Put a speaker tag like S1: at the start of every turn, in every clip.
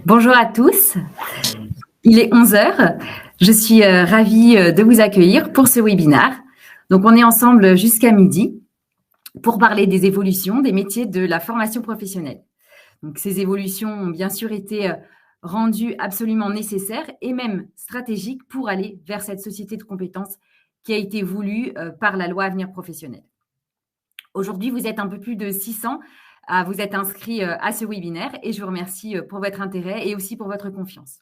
S1: Bonjour à tous, il est 11 heures. Je suis ravie de vous accueillir pour ce webinaire. Donc, on est ensemble jusqu'à midi pour parler des évolutions des métiers de la formation professionnelle. Donc, ces évolutions ont bien sûr été rendues absolument nécessaires et même stratégiques pour aller vers cette société de compétences qui a été voulue par la loi Avenir professionnel. Aujourd'hui, vous êtes un peu plus de 600 à vous être inscrits à ce webinaire et je vous remercie pour votre intérêt et aussi pour votre confiance.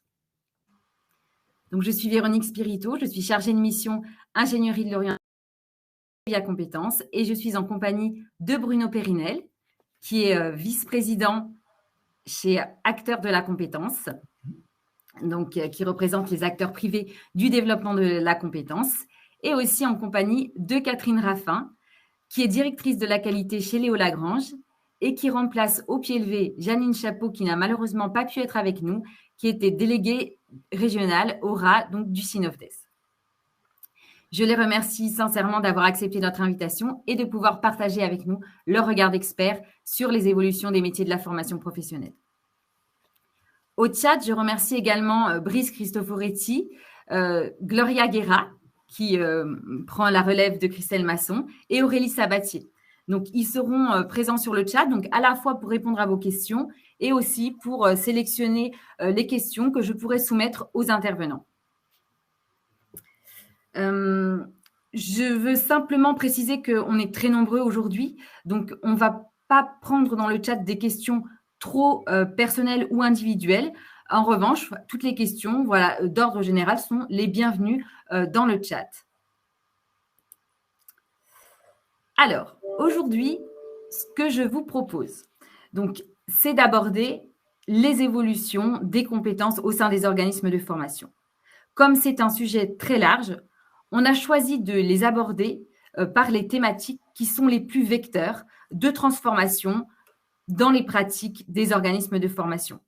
S1: Donc, je suis Véronique Spirito, je suis chargée de mission ingénierie de l'orientation à compétences et je suis en compagnie de Bruno Périnel, qui est vice-président chez Acteurs de la compétence, donc qui représente les acteurs privés du développement de la compétence, et aussi en compagnie de Catherine Raffin, qui est directrice de la qualité chez Léo Lagrange et qui remplace au pied levé Janine Chapeau, qui n'a malheureusement pas pu être avec nous, qui était déléguée régionale au RA, donc du Synofdes. Je les remercie sincèrement d'avoir accepté notre invitation et de pouvoir partager avec nous leur regard d'expert sur les évolutions des métiers de la formation professionnelle. Au chat, je remercie également Brice Cristoforetti, Gloria Guerra, qui prend la relève de Christelle Masson, et Aurélie Sabatier. Donc, ils seront présents sur le chat, donc à la fois pour répondre à vos questions et aussi pour sélectionner les questions que je pourrais soumettre aux intervenants. Je veux simplement préciser qu'on est très nombreux aujourd'hui, donc on ne va pas prendre dans le chat des questions trop personnelles ou individuelles. En revanche, toutes les questions d'ordre général sont les bienvenues dans le chat. Alors, aujourd'hui, ce que je vous propose, donc, c'est d'aborder les évolutions des compétences au sein des organismes de formation. Comme c'est un sujet très large, on a choisi de les aborder par les thématiques qui sont les plus vecteurs de transformation dans les pratiques des organismes de formation,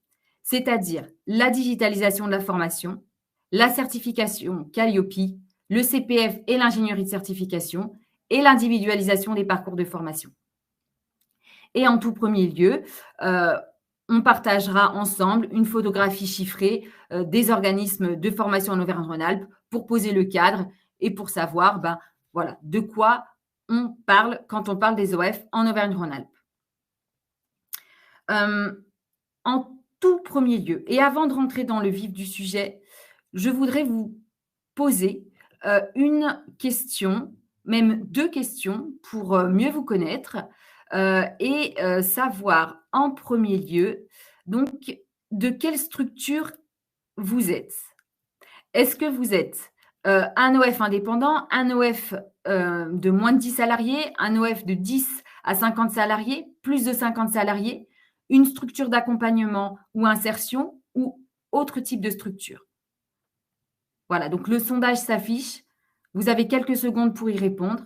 S1: c'est-à-dire la digitalisation de la formation, la certification Calliope, le CPF et l'ingénierie de certification, et l'individualisation des parcours de formation. Et en tout premier lieu, on partagera ensemble une photographie chiffrée des organismes de formation en Auvergne-Rhône-Alpes pour poser le cadre et pour savoir de quoi on parle quand on parle des OF en Auvergne-Rhône-Alpes. En tout premier lieu, et avant de rentrer dans le vif du sujet, je voudrais vous poser une question, même deux questions pour mieux vous connaître et savoir en premier lieu, donc, de quelle structure vous êtes. Est-ce que vous êtes un OF indépendant, un OF de moins de 10 salariés, un OF de 10 à 50 salariés, plus de 50 salariés, une structure d'accompagnement ou insertion ou autre type de structure? Voilà, donc le sondage s'affiche. Vous avez quelques secondes pour y répondre.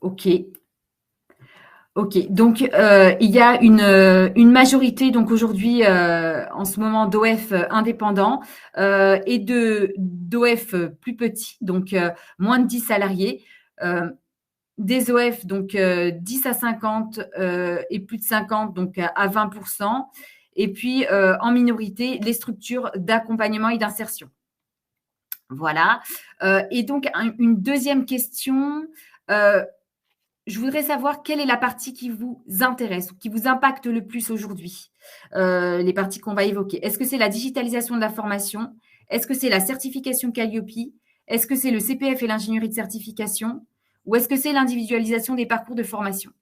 S1: OK. OK. Donc, il y a une majorité, donc aujourd'hui, en ce moment, d'OF indépendants et d'OF plus petits, donc moins de 10 salariés. Des OF, donc 10 à 50 et plus de 50, donc à 20%. Et puis, en minorité, les structures d'accompagnement et d'insertion. Voilà. Et donc, une deuxième question. Je voudrais savoir quelle est la partie qui vous intéresse ou qui vous impacte le plus aujourd'hui, les parties qu'on va évoquer. Est-ce que c'est la digitalisation de la formation? Est-ce que c'est la certification Calliope? Est-ce que c'est le CPF et l'ingénierie de certification? Ou est-ce que c'est l'individualisation des parcours de formation?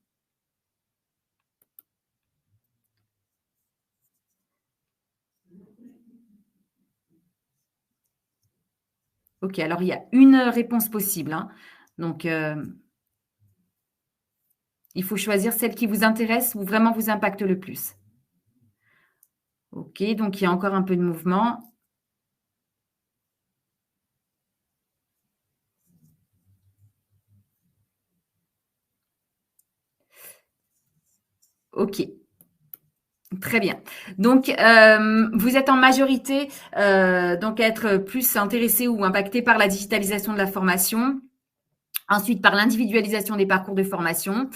S1: OK, alors il y a une réponse possible, hein. Donc, il faut choisir celle qui vous intéresse ou vraiment vous impacte le plus. OK, donc il y a encore un peu de mouvement. Ok. Très bien. Donc, vous êtes en majorité donc à être plus intéressé ou impacté par la digitalisation de la formation, ensuite par l'individualisation des parcours de formation,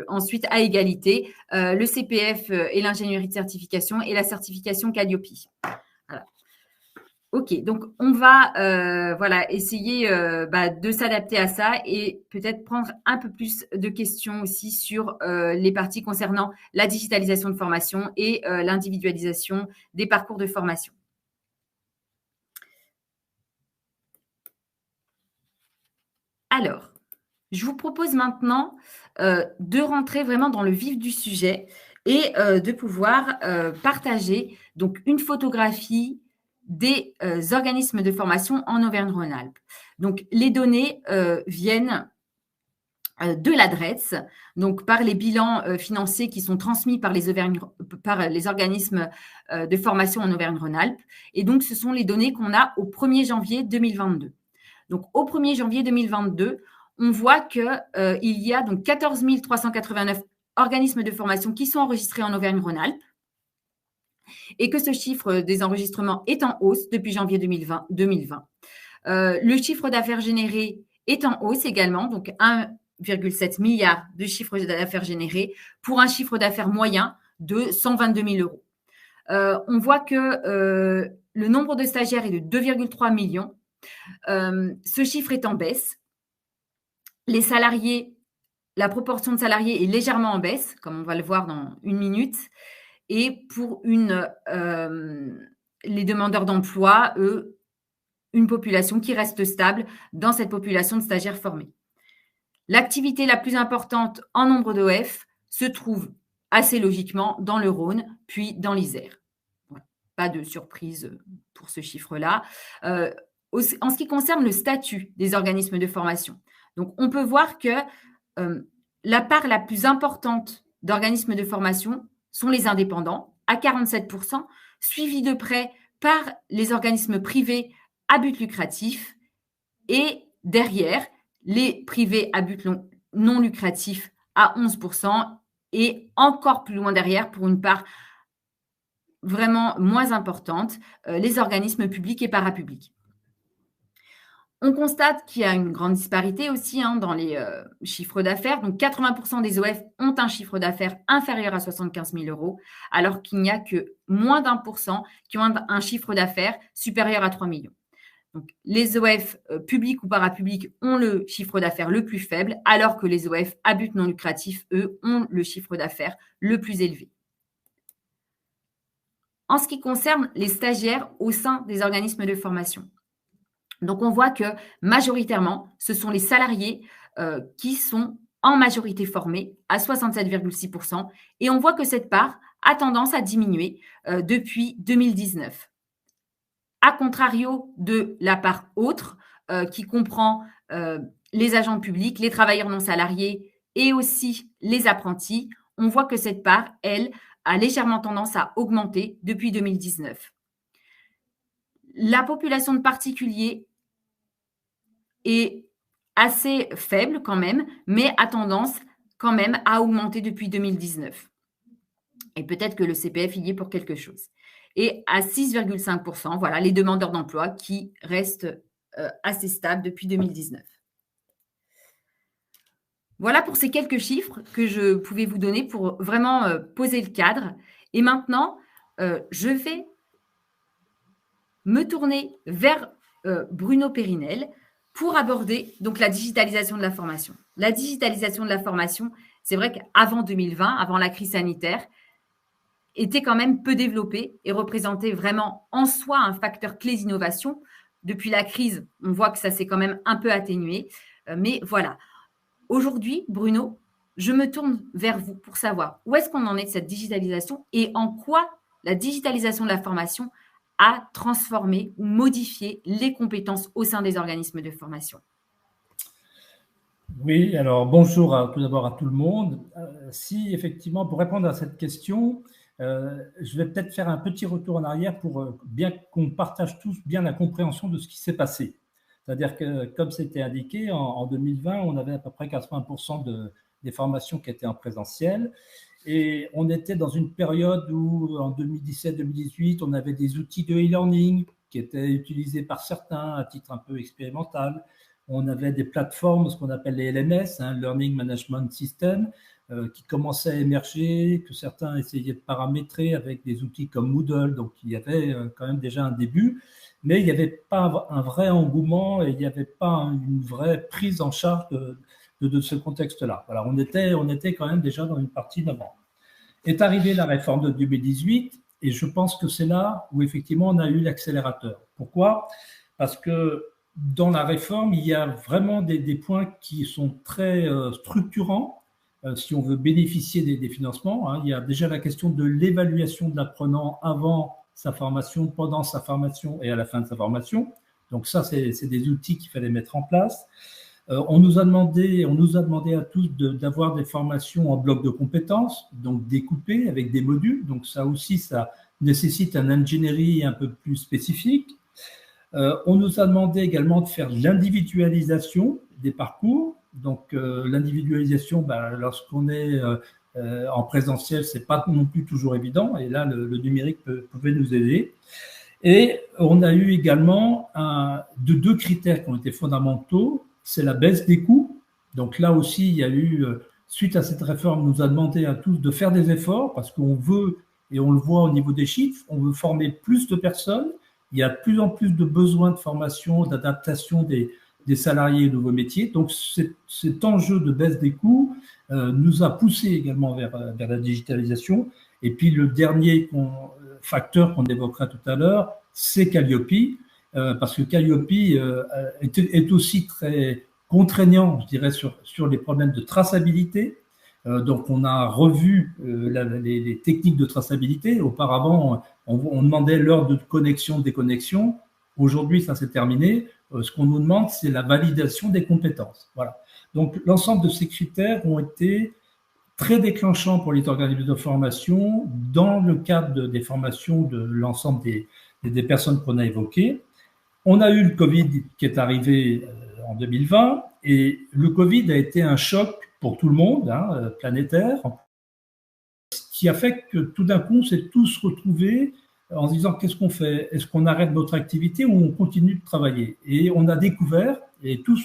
S1: ensuite à égalité le CPF et l'ingénierie de certification et la certification Calliope. Voilà. Ok, donc on va essayer de s'adapter à ça et peut-être prendre un peu plus de questions aussi sur les parties concernant la digitalisation de formation et l'individualisation des parcours de formation. Alors, je vous propose maintenant de rentrer vraiment dans le vif du sujet et de pouvoir partager donc une photographie des organismes de formation en Auvergne-Rhône-Alpes. Donc, les données viennent de l'adresse, donc par les bilans financiers qui sont transmis par les organismes de formation en Auvergne-Rhône-Alpes. Et donc, ce sont les données qu'on a au 1er janvier 2022. Donc, au 1er janvier 2022, on voit qu'il y a donc 14 389 organismes de formation qui sont enregistrés en Auvergne-Rhône-Alpes et que ce chiffre des enregistrements est en hausse depuis janvier 2020. Le chiffre d'affaires généré est en hausse également, donc 1,7 milliard de chiffre d'affaires généré pour un chiffre d'affaires moyen de 122 000 euros. On voit que le nombre de stagiaires est de 2,3 millions. Ce chiffre est en baisse. Les salariés, la proportion de salariés est légèrement en baisse, comme on va le voir dans une minute. Et pour les demandeurs d'emploi, eux, une population qui reste stable dans cette population de stagiaires formés. L'activité la plus importante en nombre d'OF se trouve assez logiquement dans le Rhône, puis dans l'Isère. Voilà. Pas de surprise pour ce chiffre-là. En ce qui concerne le statut des organismes de formation, donc on peut voir que la part la plus importante d'organismes de formation sont les indépendants, à 47%, suivis de près par les organismes privés à but lucratif et derrière, les privés à but non lucratif à 11% et encore plus loin derrière, pour une part vraiment moins importante, les organismes publics et parapublics. On constate qu'il y a une grande disparité aussi dans les chiffres d'affaires. Donc, 80% des OF ont un chiffre d'affaires inférieur à 75 000 euros, alors qu'il n'y a que moins d'1% qui ont un chiffre d'affaires supérieur à 3 millions. Donc, les OF publics ou parapublics ont le chiffre d'affaires le plus faible, alors que les OF à but non lucratif, eux, ont le chiffre d'affaires le plus élevé. En ce qui concerne les stagiaires au sein des organismes de formation, donc on voit que majoritairement, ce sont les salariés qui sont en majorité formés à 67,6%, et on voit que cette part a tendance à diminuer depuis 2019. A contrario de la part autre, qui comprend les agents publics, les travailleurs non salariés et aussi les apprentis, on voit que cette part, elle, a légèrement tendance à augmenter depuis 2019. La population de particuliers est assez faible quand même, mais a tendance quand même à augmenter depuis 2019. Et peut-être que le CPF y est pour quelque chose. Et à 6,5%, voilà, les demandeurs d'emploi qui restent assez stables depuis 2019. Voilà pour ces quelques chiffres que je pouvais vous donner pour vraiment poser le cadre. Et maintenant, je vais me tourner vers Bruno Périnel pour aborder donc la digitalisation de la formation. La digitalisation de la formation, c'est vrai qu'avant 2020, avant la crise sanitaire, était quand même peu développée et représentait vraiment en soi un facteur clé d'innovation. Depuis la crise, on voit que ça s'est quand même un peu atténué. Mais voilà. Aujourd'hui, Bruno, je me tourne vers vous pour savoir où est-ce qu'on en est de cette digitalisation et en quoi la digitalisation de la formation a transformé ou modifié les compétences au sein des organismes de formation.
S2: Oui, alors bonjour tout d'abord à tout le monde. Si effectivement, pour répondre à cette question, je vais peut-être faire un petit retour en arrière pour bien qu'on partage tous bien la compréhension de ce qui s'est passé. C'est-à-dire que, comme c'était indiqué, en 2020, on avait à peu près 80% des formations qui étaient en présentiel. Et on était dans une période où, en 2017-2018, on avait des outils de e-learning qui étaient utilisés par certains à titre un peu expérimental. On avait des plateformes, ce qu'on appelle les LMS, Learning Management System, qui commençaient à émerger, que certains essayaient de paramétrer avec des outils comme Moodle. Donc, il y avait quand même déjà un début, mais il n'y avait pas un vrai engouement et il n'y avait pas une vraie prise en charge de ce contexte-là. Voilà, on était quand même déjà dans une partie d'avant. Est arrivée la réforme de 2018 et je pense que c'est là où effectivement on a eu l'accélérateur. Pourquoi ? Parce que dans la réforme, il y a vraiment des points qui sont très structurants si on veut bénéficier des financements. Il y a déjà la question de l'évaluation de l'apprenant avant sa formation, pendant sa formation et à la fin de sa formation. Donc ça, c'est des outils qu'il fallait mettre en place. On nous a demandé à tous d'avoir des formations en blocs de compétences, donc découpées avec des modules. Donc ça aussi, ça nécessite une ingénierie un peu plus spécifique. On nous a demandé également de faire l'individualisation des parcours. Donc l'individualisation, lorsqu'on est en présentiel, c'est pas non plus toujours évident. Et là, le numérique pouvait nous aider. Et on a eu également deux critères qui ont été fondamentaux. C'est la baisse des coûts. Donc là aussi, il y a eu, suite à cette réforme, on nous a demandé à tous de faire des efforts parce qu'on veut, et on le voit au niveau des chiffres, on veut former plus de personnes. Il y a de plus en plus de besoins de formation, d'adaptation des salariés aux nouveaux métiers. Donc cet enjeu de baisse des coûts nous a poussé également vers la digitalisation. Et puis le dernier facteur qu'on évoquera tout à l'heure, c'est Calliope. Parce que Calliope est aussi très contraignant, je dirais, sur les problèmes de traçabilité. Donc, on a revu les techniques de traçabilité. Auparavant, on demandait l'heure de connexion, déconnexion. Aujourd'hui, ça s'est terminé. Ce qu'on nous demande, c'est la validation des compétences. Voilà. Donc, l'ensemble de ces critères ont été très déclenchants pour les organismes de formation dans le cadre des formations de l'ensemble des personnes qu'on a évoquées. On a eu le Covid qui est arrivé en 2020 et le Covid a été un choc pour tout le monde, planétaire, qui a fait que tout d'un coup, on s'est tous retrouvés en se disant qu'est-ce qu'on fait ? Est-ce qu'on arrête notre activité ou on continue de travailler ? Et on a découvert, et tous,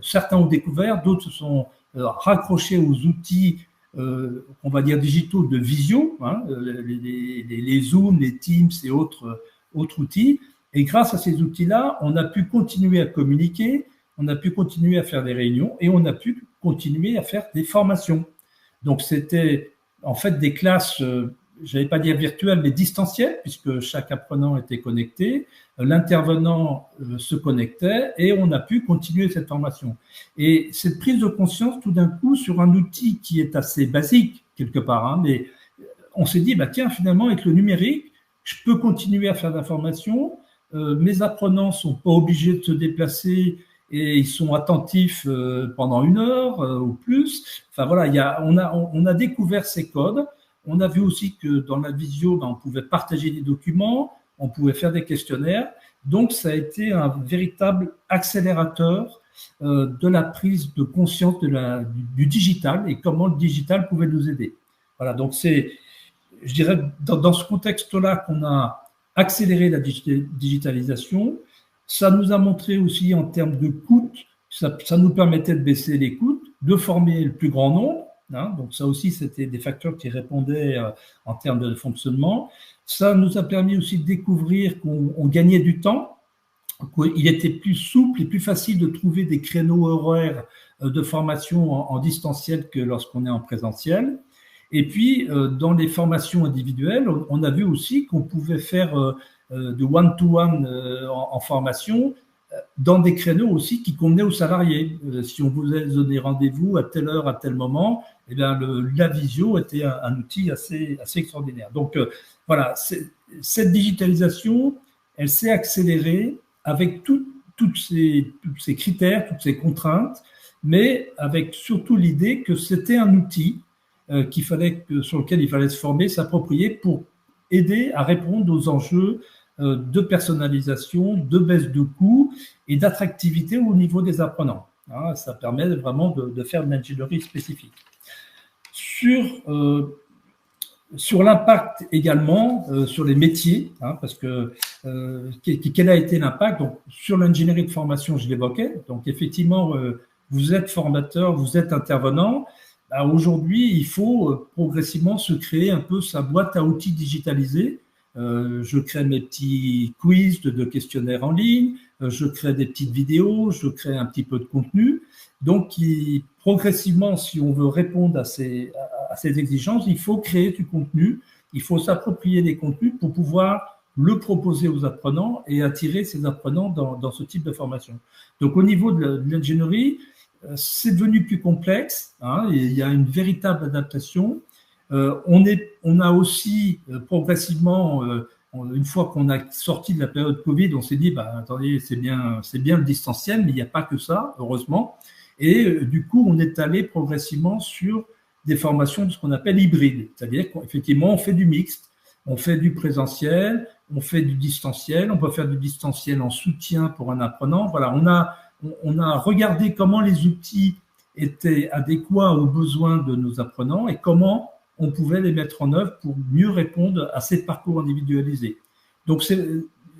S2: certains ont découvert, d'autres se sont raccrochés aux outils, on va dire digitaux de visio, les Zoom, les Teams et autres outils. Et grâce à ces outils-là, on a pu continuer à communiquer, on a pu continuer à faire des réunions et on a pu continuer à faire des formations. Donc, c'était en fait des classes, je n'allais pas dire virtuelles, mais distancielles, puisque chaque apprenant était connecté, l'intervenant se connectait et on a pu continuer cette formation. Et cette prise de conscience, tout d'un coup, sur un outil qui est assez basique, quelque part, mais on s'est dit, tiens, finalement, avec le numérique, je peux continuer à faire de la formation. Mes apprenants sont pas obligés de se déplacer et ils sont attentifs pendant 1 heure ou plus. Enfin voilà, on a découvert ces codes. On a vu aussi que dans la visio, on pouvait partager des documents, on pouvait faire des questionnaires. Donc ça a été un véritable accélérateur de la prise de conscience du digital et comment le digital pouvait nous aider. Voilà, donc c'est, je dirais, dans ce contexte-là qu'on a accélérer la digitalisation. Ça nous a montré aussi en termes de coûts, ça nous permettait de baisser les coûts, de former le plus grand nombre. Donc ça aussi, c'était des facteurs qui répondaient en termes de fonctionnement. Ça nous a permis aussi de découvrir qu'on gagnait du temps, qu'il était plus souple et plus facile de trouver des créneaux horaires de formation en distanciel que lorsqu'on est en présentiel. Et puis, dans les formations individuelles, on a vu aussi qu'on pouvait faire de one-to-one en formation dans des créneaux aussi qui convenaient aux salariés. Si on vous a donné rendez-vous à telle heure, à tel moment, eh bien, la visio était un outil assez extraordinaire. Donc, voilà, cette digitalisation, elle s'est accélérée avec tous ces critères, toutes ces contraintes, mais avec surtout l'idée que c'était un outil sur lequel il fallait se former, s'approprier pour aider à répondre aux enjeux de personnalisation, de baisse de coûts et d'attractivité au niveau des apprenants. Hein, ça permet vraiment de faire de l'ingénierie spécifique. Sur l'impact également, sur les métiers, hein, parce que quel a été l'impact? Donc, sur l'ingénierie de formation, je l'évoquais. Donc, effectivement, vous êtes formateur, vous êtes intervenant. Bah, aujourd'hui, il faut progressivement se créer un peu sa boîte à outils digitalisée. Je crée mes petits quiz de questionnaires en ligne, je crée des petites vidéos, je crée un petit peu de contenu. Donc, progressivement, si on veut répondre à ces exigences, il faut créer du contenu, il faut s'approprier des contenus pour pouvoir le proposer aux apprenants et attirer ces apprenants dans ce type de formation. Donc, au niveau de l'ingénierie, c'est devenu plus complexe, hein, et il y a une véritable adaptation. On a aussi progressivement, une fois qu'on a sorti de la période Covid, on s'est dit, bah, attendez, c'est bien le distanciel, mais il n'y a pas que ça, heureusement. Et du coup, on est allé progressivement sur des formations de ce qu'on appelle hybrides, c'est-à-dire qu'effectivement, on fait du mixte, on fait du présentiel, on fait du distanciel, on peut faire du distanciel en soutien pour un apprenant. Voilà, on a regardé comment les outils étaient adéquats aux besoins de nos apprenants et comment on pouvait les mettre en œuvre pour mieux répondre à ces parcours individualisés. Donc,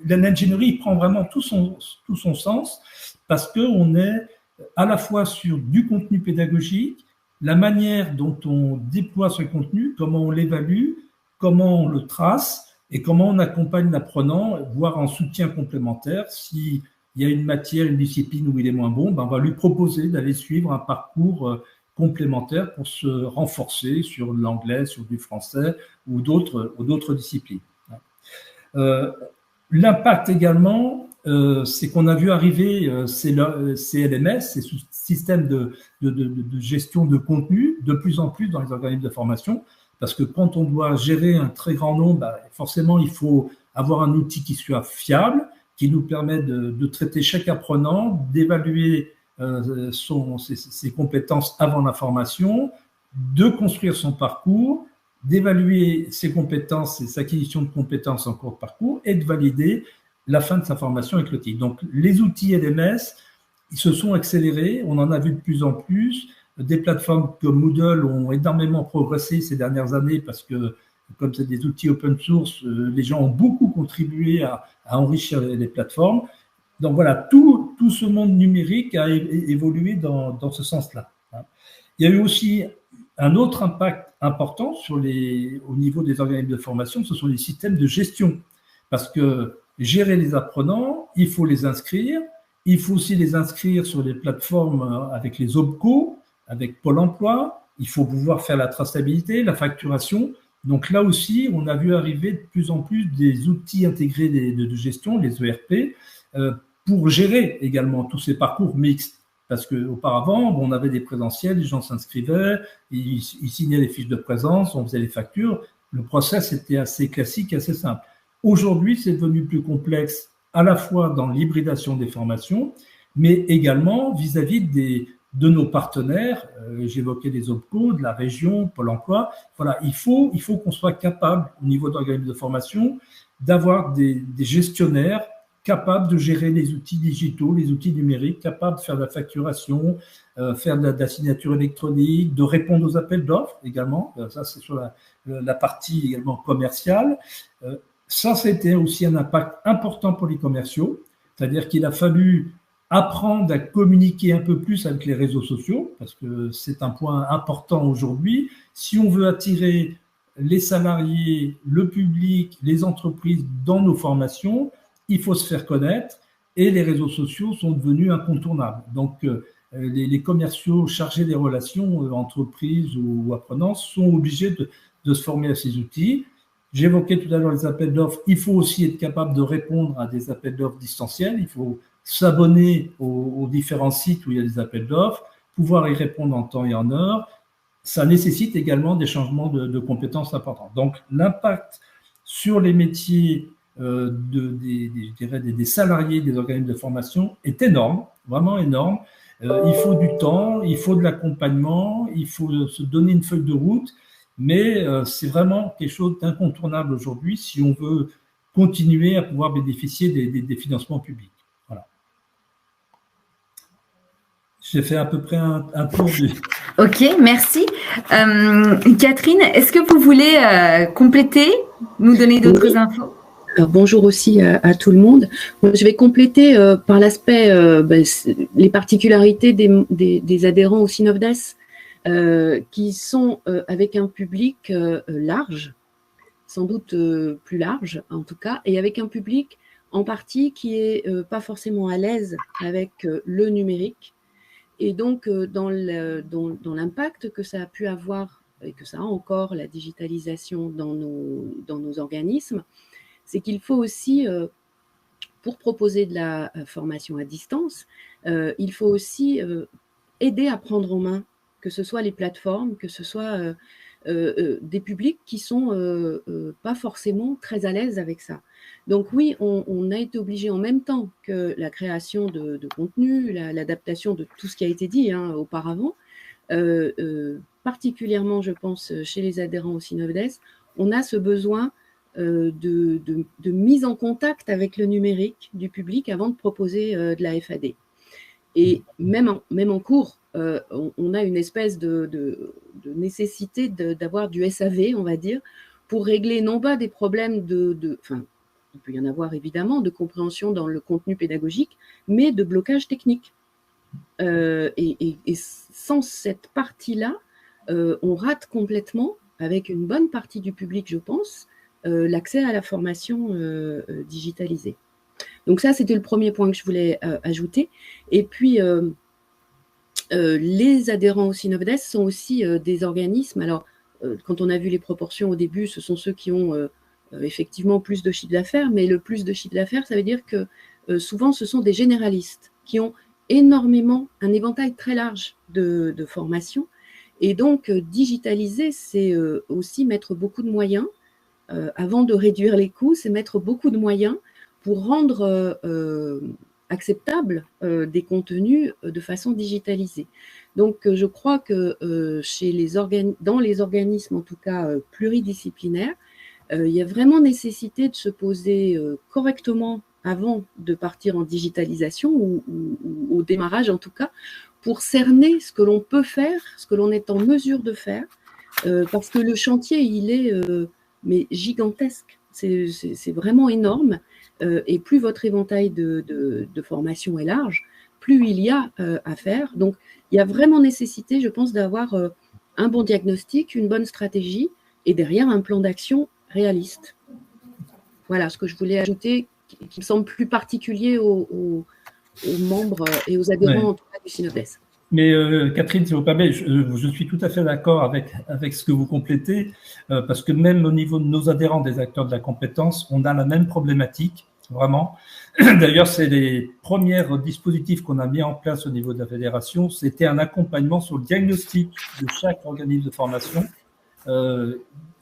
S2: l'ingénierie prend vraiment tout son sens parce qu'on est à la fois sur du contenu pédagogique, la manière dont on déploie ce contenu, comment on l'évalue, comment on le trace et comment on accompagne l'apprenant, voire en soutien complémentaire. S'il y a une matière, une discipline où il est moins bon, ben on va lui proposer d'aller suivre un parcours complémentaire pour se renforcer sur l'anglais, sur du français ou d'autres disciplines. L'impact également, c'est qu'on a vu arriver ces LMS, ces systèmes de gestion de contenu, de plus en plus dans les organismes de formation, parce que quand on doit gérer un très grand nombre, bah, forcément, il faut avoir un outil qui soit fiable, qui nous permet de traiter chaque apprenant, d'évaluer ses compétences avant la formation, de construire son parcours, d'évaluer ses compétences et sa acquisition de compétences en cours de parcours et de valider la fin de sa formation avec le TIC. Donc, les outils LMS, ils se sont accélérés, on en a vu de plus en plus. Des plateformes comme Moodle ont énormément progressé ces dernières années parce que, comme c'est des outils open source, les gens ont beaucoup contribué à enrichir les plateformes. Donc voilà, tout ce monde numérique a évolué dans ce sens-là. Il y a eu aussi un autre impact important au niveau des organismes de formation, ce sont les systèmes de gestion. Parce que gérer les apprenants, il faut les inscrire, il faut aussi les inscrire sur les plateformes avec les OPCO, avec Pôle emploi, il faut pouvoir faire la traçabilité, la facturation. Donc là aussi, on a vu arriver de plus en plus des outils intégrés de gestion, les ERP, pour gérer également tous ces parcours mixtes. Parce qu'auparavant, on avait des présentiels, les gens s'inscrivaient, ils signaient les fiches de présence, on faisait les factures. Le process était assez classique, assez simple. Aujourd'hui, c'est devenu plus complexe, à la fois dans l'hybridation des formations, mais également vis-à-vis de nos partenaires. J'évoquais les OPCO, de la région, Pôle emploi. Voilà, il faut qu'on soit capable, au niveau d'organismes de formation, d'avoir des gestionnaires capables de gérer les outils digitaux, les outils numériques, capables de faire de la facturation, faire de la signature électronique, de répondre aux appels d'offres également. Ça, c'est sur la partie également commerciale. Ça, c'était aussi un impact important pour les commerciaux, c'est-à-dire qu'il a fallu apprendre à communiquer un peu plus avec les réseaux sociaux, parce que c'est un point important aujourd'hui. Si on veut attirer les salariés, le public, les entreprises dans nos formations, il faut se faire connaître et les réseaux sociaux sont devenus incontournables. Donc, les commerciaux chargés des relations entreprises ou apprenants sont obligés de se former à ces outils. J'évoquais tout à l'heure les appels d'offres. Il faut aussi être capable de répondre à des appels d'offres distanciels. Il faut s'abonner aux différents sites où il y a des appels d'offres, pouvoir y répondre en temps et en heure. Ça nécessite également des changements de compétences importants. Donc, l'impact sur les métiers des salariés des organismes de formation est énorme, vraiment énorme. Il faut du temps, il faut de l'accompagnement, il faut se donner une feuille de route, mais c'est vraiment quelque chose d'incontournable aujourd'hui si on veut continuer à pouvoir bénéficier des financements publics. Voilà. J'ai fait à peu près un tour du…
S1: Ok, merci. Catherine, est-ce que vous voulez compléter, nous donner d'autres infos?
S3: Alors, bonjour aussi à tout le monde. Moi, je vais compléter par l'aspect, les particularités des adhérents au Synopdes, qui sont avec un public large, sans doute plus large en tout cas, et avec un public en partie qui est pas forcément à l'aise avec le numérique. Et donc, dans l'impact que ça a pu avoir et que ça a encore la digitalisation dans nos organismes, c'est qu'il faut aussi, pour proposer de la formation à distance, il faut aussi aider à prendre en main, que ce soit les plateformes, que ce soit des publics qui sont pas forcément très à l'aise avec ça. Donc oui, on a été obligé en même temps que la création de contenu, l'adaptation de tout ce qui a été dit auparavant, particulièrement, je pense, chez les adhérents au Synopdes, on a ce besoin de mise en contact avec le numérique du public avant de proposer de la FAD. Et même en cours, on a une espèce de nécessité d'avoir du SAV, on va dire, pour régler non pas des problèmes enfin, il peut y en avoir évidemment, de compréhension dans le contenu pédagogique, mais de blocage technique. Et sans cette partie-là, on rate complètement, avec une bonne partie du public, je pense, l'accès à la formation digitalisée. Donc ça, c'était le premier point que je voulais ajouter. Et puis, les adhérents au Synopdes sont aussi des organismes. Alors, quand on a vu les proportions au début, ce sont ceux qui ont effectivement plus de chiffre d'affaires, mais le plus de chiffre d'affaires, ça veut dire que souvent, ce sont des généralistes qui ont énormément, un éventail très large de formations. Et donc, digitaliser, c'est aussi mettre beaucoup de moyens. Avant de réduire les coûts, c'est mettre beaucoup de moyens pour rendre acceptables des contenus de façon digitalisée. Donc, je crois que dans les organismes, en tout cas pluridisciplinaires, il y a vraiment nécessité de se poser correctement avant de partir en digitalisation ou au démarrage en tout cas, pour cerner ce que l'on peut faire, ce que l'on est en mesure de faire, parce que le chantier, il est mais gigantesque. C'est vraiment énorme. Et plus votre éventail de formation est large, plus il y a à faire. Donc, il y a vraiment nécessité, je pense, d'avoir un bon diagnostic, une bonne stratégie et derrière un plan d'action réaliste. Voilà ce que je voulais ajouter, qui me semble plus particulier aux membres et aux adhérents en tout cas, du Synopdes.
S2: Mais Catherine, si vous permettez, je suis tout à fait d'accord avec ce que vous complétez, parce que même au niveau de nos adhérents, des acteurs de la compétence, on a la même problématique, vraiment. D'ailleurs, c'est les premiers dispositifs qu'on a mis en place au niveau de la fédération, c'était un accompagnement sur le diagnostic de chaque organisme de formation.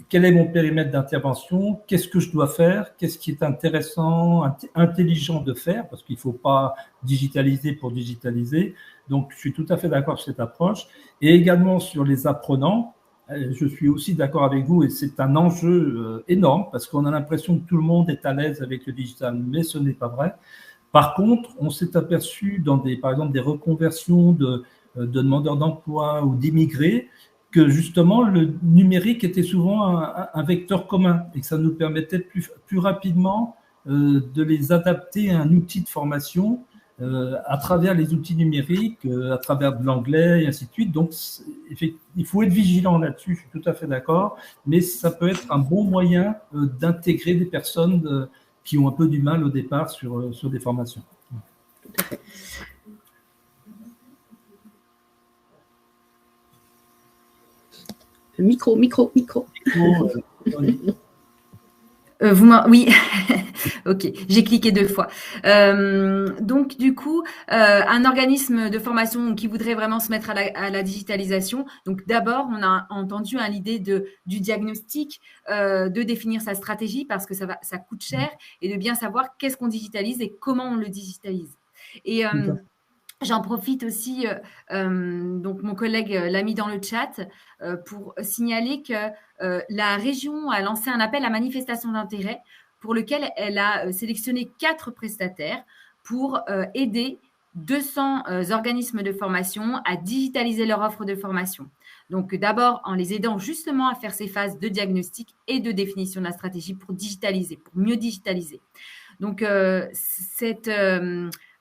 S2: Quel est mon périmètre d'intervention? Qu'est-ce que je dois faire? Qu'est-ce qui est intéressant, intelligent de faire? Parce qu'il ne faut pas digitaliser pour digitaliser. Donc, je suis tout à fait d'accord sur cette approche. Et également sur les apprenants, je suis aussi d'accord avec vous et c'est un enjeu énorme parce qu'on a l'impression que tout le monde est à l'aise avec le digital, mais ce n'est pas vrai. Par contre, on s'est aperçu par exemple, des reconversions de demandeurs d'emploi ou d'immigrés, que justement le numérique était souvent un vecteur commun et que ça nous permettait plus rapidement de les adapter à un outil de formation à travers les outils numériques, à travers de l'anglais et ainsi de suite. Donc, il faut être vigilant là-dessus, je suis tout à fait d'accord, mais ça peut être un bon moyen d'intégrer des personnes qui ont un peu du mal au départ sur des formations.
S3: Tout à fait. Micro.
S1: Oui, ok, j'ai cliqué 2 fois. Donc du coup, un organisme de formation qui voudrait vraiment se mettre à la digitalisation. Donc d'abord, on a entendu l'idée du diagnostic, de définir sa stratégie parce que ça coûte cher et de bien savoir qu'est-ce qu'on digitalise et comment on le digitalise. Et j'en profite aussi, donc mon collègue l'a mis dans le chat, pour signaler que la région a lancé un appel à manifestation d'intérêt pour lequel elle a sélectionné 4 prestataires pour aider 200 organismes de formation à digitaliser leur offre de formation. Donc, d'abord, en les aidant justement à faire ces phases de diagnostic et de définition de la stratégie pour digitaliser, pour mieux digitaliser. Donc,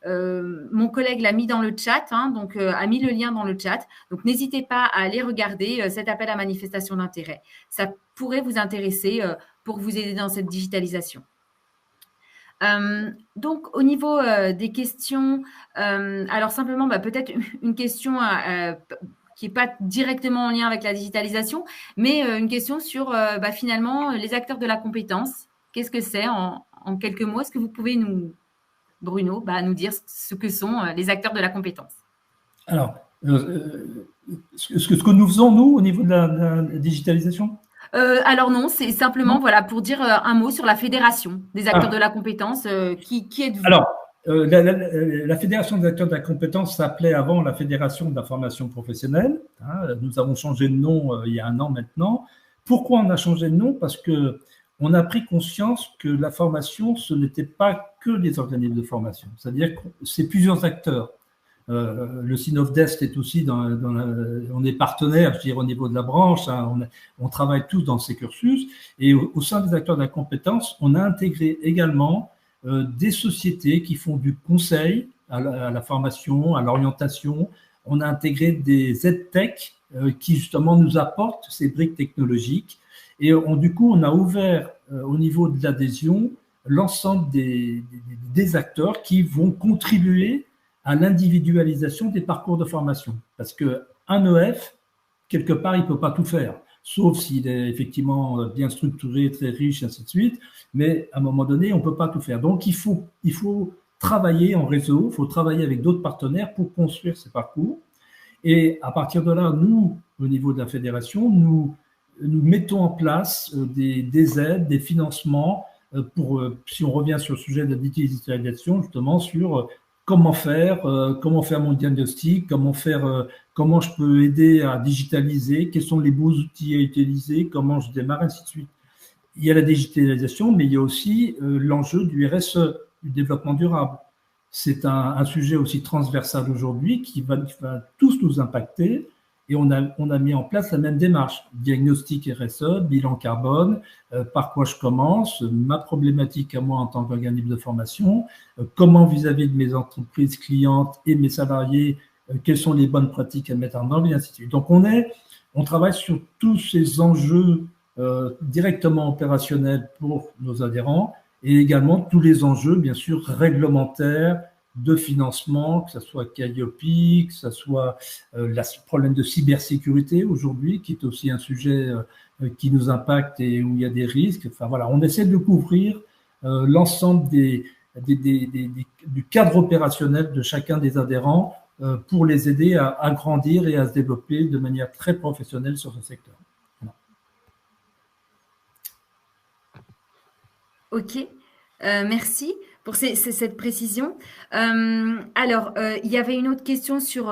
S1: mon collègue l'a mis dans le chat, donc a mis le lien dans le chat. Donc, n'hésitez pas à aller regarder cet appel à manifestation d'intérêt. Ça pourrait vous intéresser pour vous aider dans cette digitalisation. Donc, au niveau des questions, alors simplement, peut-être une question qui n'est pas directement en lien avec la digitalisation, mais une question sur finalement les acteurs de la compétence. Qu'est-ce que c'est en quelques mots? Est-ce que vous pouvez Bruno, nous dire ce que sont les acteurs de la compétence?
S2: Alors, ce que nous faisons, nous, au niveau de la digitalisation?
S1: Alors non, c'est simplement pour dire un mot sur la fédération des acteurs de la compétence. Qui êtes-vous?
S2: Alors, la fédération des acteurs de la compétence s'appelait avant la fédération de la formation professionnelle. Nous avons changé de nom il y a 1 an maintenant. Pourquoi on a changé de nom? Parce que on a pris conscience que la formation, ce n'était pas que les organismes de formation. C'est-à-dire que c'est plusieurs acteurs. Le Synofdest est aussi on est partenaire, je dirais, au niveau de la branche. On travaille tous dans ces cursus. Et au sein des acteurs de la compétence, on a intégré également des sociétés qui font du conseil à la formation, à l'orientation. On a intégré des EdTech qui justement nous apportent ces briques technologiques. Et du coup, on a ouvert au niveau de l'adhésion l'ensemble des acteurs qui vont contribuer à l'individualisation des parcours de formation. Parce qu'un EF, quelque part, il ne peut pas tout faire, sauf s'il est effectivement bien structuré, très riche, ainsi de suite. Mais à un moment donné, on ne peut pas tout faire. Donc, il faut travailler en réseau, il faut travailler avec d'autres partenaires pour construire ces parcours. Et à partir de là, nous, au niveau de la fédération, nous mettons en place des aides, des financements si on revient sur le sujet de la digitalisation, justement sur comment faire mon diagnostic, comment je peux aider à digitaliser, quels sont les beaux outils à utiliser, comment je démarre, ainsi de suite. Il y a la digitalisation, mais il y a aussi l'enjeu du RSE, du développement durable. C'est un sujet aussi transversal aujourd'hui qui va tous nous impacter. Et on a mis en place la même démarche. Diagnostic RSE, bilan carbone, par quoi je commence, ma problématique à moi en tant qu'organisme de formation, comment vis-à-vis de mes entreprises clientes et mes salariés, quelles sont les bonnes pratiques à mettre en œuvre, et ainsi de suite. Donc, on travaille sur tous ces enjeux directement opérationnels pour nos adhérents et également tous les enjeux, bien sûr, réglementaires, de financement, que ce soit Calliope, que ce soit le problème de cybersécurité aujourd'hui, qui est aussi un sujet qui nous impacte et où il y a des risques. Enfin voilà, on essaie de couvrir l'ensemble du cadre opérationnel de chacun des adhérents pour les aider à grandir et à se développer de manière très professionnelle sur ce secteur. Voilà.
S1: Ok, merci pour cette précision. Alors, il y avait une autre question sur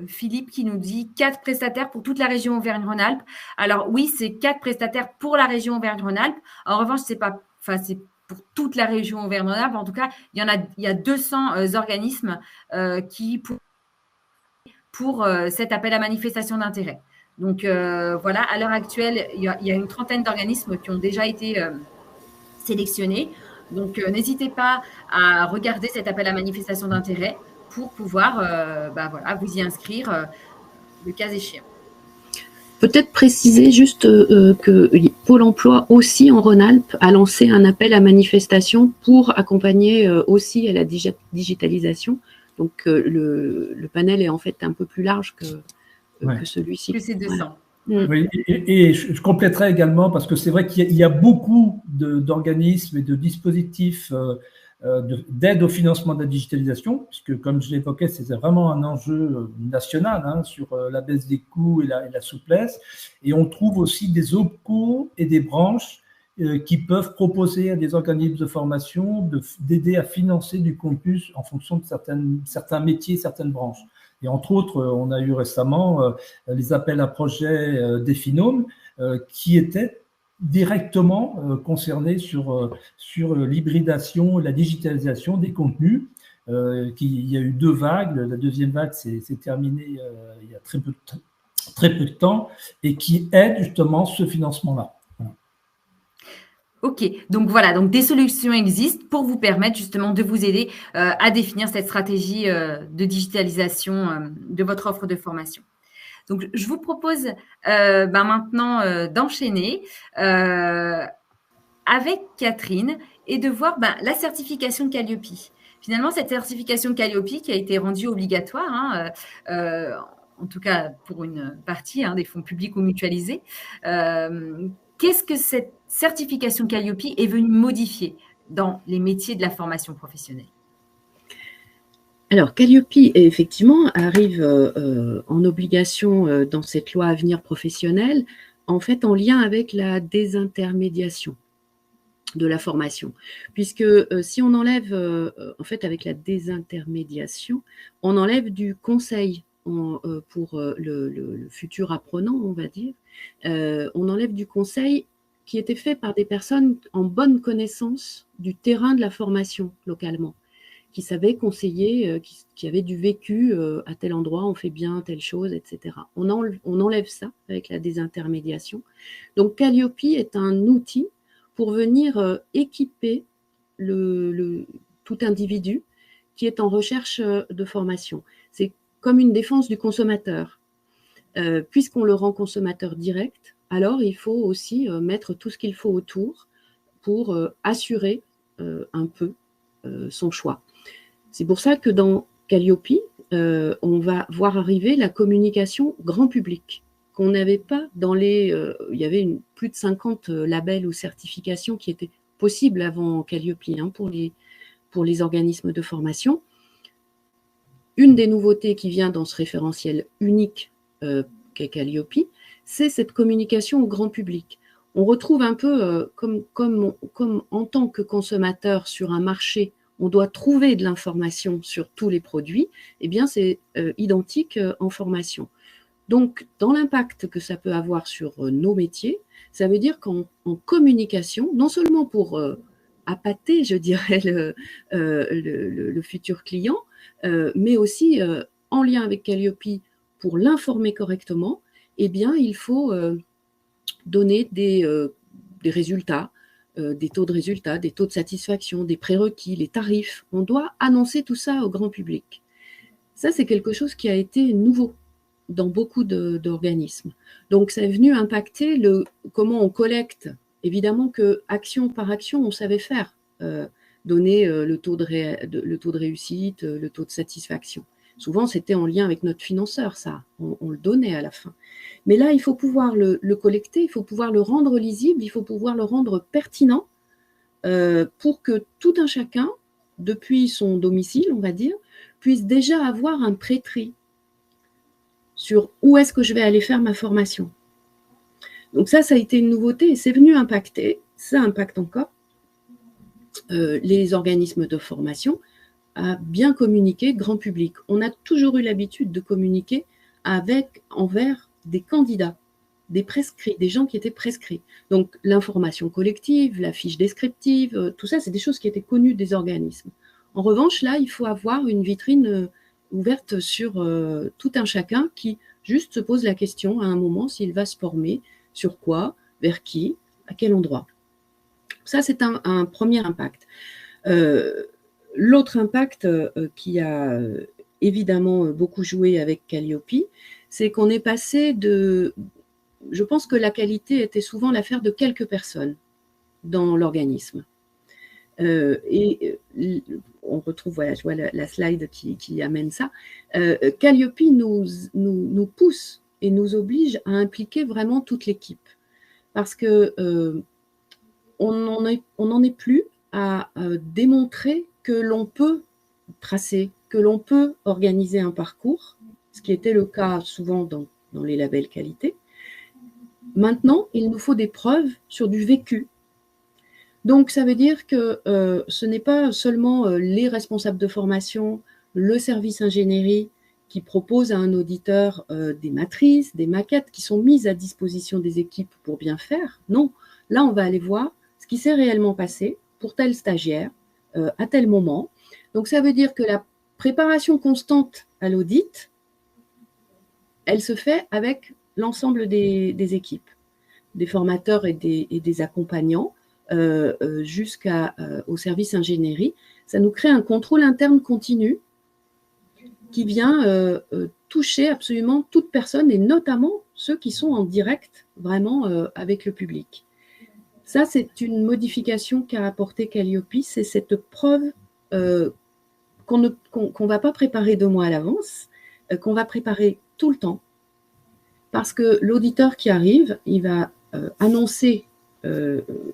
S1: Philippe qui nous dit 4 prestataires pour toute la région Auvergne-Rhône-Alpes. Alors oui, c'est 4 prestataires pour la région Auvergne-Rhône-Alpes. En revanche, c'est pour toute la région Auvergne-Rhône-Alpes. En tout cas, il y a 200 organismes pour cet appel à manifestation d'intérêt. Donc voilà, à l'heure actuelle, il y a une trentaine d'organismes qui ont déjà été sélectionnés. Donc, n'hésitez pas à regarder cet appel à manifestation d'intérêt pour pouvoir vous y inscrire le cas échéant.
S3: Peut-être préciser juste que Pôle emploi aussi en Rhône-Alpes a lancé un appel à manifestation pour accompagner aussi à la digitalisation. Donc, le panel est en fait un peu plus large que celui-ci.
S1: Que c'est 200. Voilà.
S2: Oui, et je compléterai également parce que c'est vrai qu'il y a beaucoup d'organismes et de dispositifs d'aide au financement de la digitalisation, puisque comme je l'évoquais, c'est vraiment un enjeu national sur la baisse des coûts et la souplesse. Et on trouve aussi des OPCO et des branches qui peuvent proposer à des organismes de formation d'aider à financer du contenu en fonction de certains métiers, certaines branches. Et entre autres, on a eu récemment les appels à projets des FINOM qui étaient directement concernés sur l'hybridation, la digitalisation des contenus. qu'il y a eu 2 vagues. La deuxième vague s'est terminée il y a très peu de temps, et qui aide justement ce financement-là. Voilà.
S1: Ok, donc voilà, donc des solutions existent pour vous permettre justement de vous aider à définir cette stratégie de digitalisation de votre offre de formation. Donc, je vous propose maintenant d'enchaîner avec Catherine et de voir la certification Calliope. Finalement, cette certification Calliope qui a été rendue obligatoire, en tout cas pour une partie des fonds publics ou mutualisés, qu'est-ce que cette certification Calliope est venue modifier dans les métiers de la formation professionnelle?
S3: Alors, Calliope, effectivement, arrive en obligation dans cette loi Avenir professionnel, en fait, en lien avec la désintermédiation de la formation. Puisque si on enlève, en fait, avec la désintermédiation, on enlève du conseil pour le futur apprenant, on va dire. On enlève du conseil qui était fait par des personnes en bonne connaissance du terrain de la formation localement, qui savaient conseiller, qui avaient du vécu à tel endroit, on fait bien telle chose, etc. On enlève ça avec la désintermédiation. Donc, Calliope est un outil pour venir équiper tout individu qui est en recherche de formation. C'est comme une défense du consommateur. Puisqu'on le rend consommateur direct, alors il faut aussi mettre tout ce qu'il faut autour pour assurer un peu son choix. C'est pour ça que dans Calliope, on va voir arriver la communication grand public, qu'on n'avait pas dans les... il y avait plus de 50 labels ou certifications qui étaient possibles avant Calliope pour les organismes de formation. Une des nouveautés qui vient dans ce référentiel unique qu'est Calliope, c'est cette communication au grand public. On retrouve un peu comme en tant que consommateur sur un marché, on doit trouver de l'information sur tous les produits, eh bien c'est identique en formation. Donc, dans l'impact que ça peut avoir sur nos métiers, ça veut dire qu'en communication, non seulement pour appâter, je dirais, le futur client, mais aussi en lien avec Calliope pour l'informer correctement, eh bien, il faut donner des résultats, des taux de résultats, des taux de satisfaction, des prérequis, les tarifs. On doit annoncer tout ça au grand public. Ça, c'est quelque chose qui a été nouveau dans beaucoup d'organismes. Donc, ça est venu impacter comment on collecte. Évidemment que action par action, on savait faire, donner le taux de réussite, le taux de satisfaction. Souvent, c'était en lien avec notre financeur, ça. On le donnait à la fin. Mais là, il faut pouvoir le collecter, il faut pouvoir le rendre lisible, il faut pouvoir le rendre pertinent pour que tout un chacun, depuis son domicile, on va dire, puisse déjà avoir un pré-tri sur où est-ce que je vais aller faire ma formation. Donc ça a été une nouveauté et c'est venu impacter, ça impacte encore, les organismes de formation à bien communiquer grand public. On a toujours eu l'habitude de communiquer envers des candidats, des prescrits, des gens qui étaient prescrits. Donc l'information collective, la fiche descriptive, tout ça, c'est des choses qui étaient connues des organismes. En revanche, là, il faut avoir une vitrine ouverte sur tout un chacun qui juste se pose la question à un moment s'il va se former, sur quoi, vers qui, à quel endroit. Ça, c'est un premier impact. L'autre impact qui a évidemment beaucoup joué avec Calliope, c'est qu'on est passé de... Je pense que la qualité était souvent l'affaire de quelques personnes dans l'organisme. Et on retrouve, voilà, je vois la slide qui amène ça. Calliope nous pousse et nous oblige à impliquer vraiment toute l'équipe. Parce que on n'en est plus à démontrer que l'on peut tracer, que l'on peut organiser un parcours, ce qui était le cas souvent dans les labels qualité. Maintenant, il nous faut des preuves sur du vécu. Donc, ça veut dire que ce n'est pas seulement les responsables de formation, le service ingénierie qui propose à un auditeur des matrices, des maquettes qui sont mises à disposition des équipes pour bien faire. Non, là, on va aller voir ce qui s'est réellement passé pour tel stagiaire à tel moment, Donc, ça veut dire que la préparation constante à l'audit, elle se fait avec l'ensemble des équipes, des formateurs et des accompagnants jusqu'au service ingénierie. Ça nous crée un contrôle interne continu qui vient toucher absolument toute personne et notamment ceux qui sont en direct vraiment avec le public. Ça, c'est une modification qu'a apporté Calliope, c'est cette preuve qu'on ne va pas préparer 2 mois à l'avance, qu'on va préparer tout le temps, parce que l'auditeur qui arrive, il va annoncer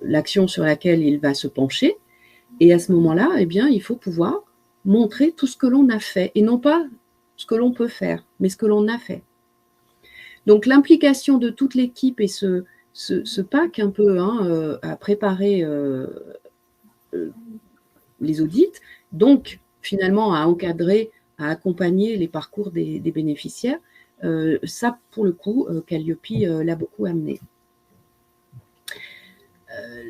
S3: l'action sur laquelle il va se pencher, et à ce moment-là, eh bien, il faut pouvoir montrer tout ce que l'on a fait, et non pas ce que l'on peut faire, mais ce que l'on a fait. Donc, l'implication de toute l'équipe et ce pack un peu à préparer les audits, donc finalement à encadrer, à accompagner les parcours des bénéficiaires, ça, pour le coup, Calliope l'a beaucoup amené.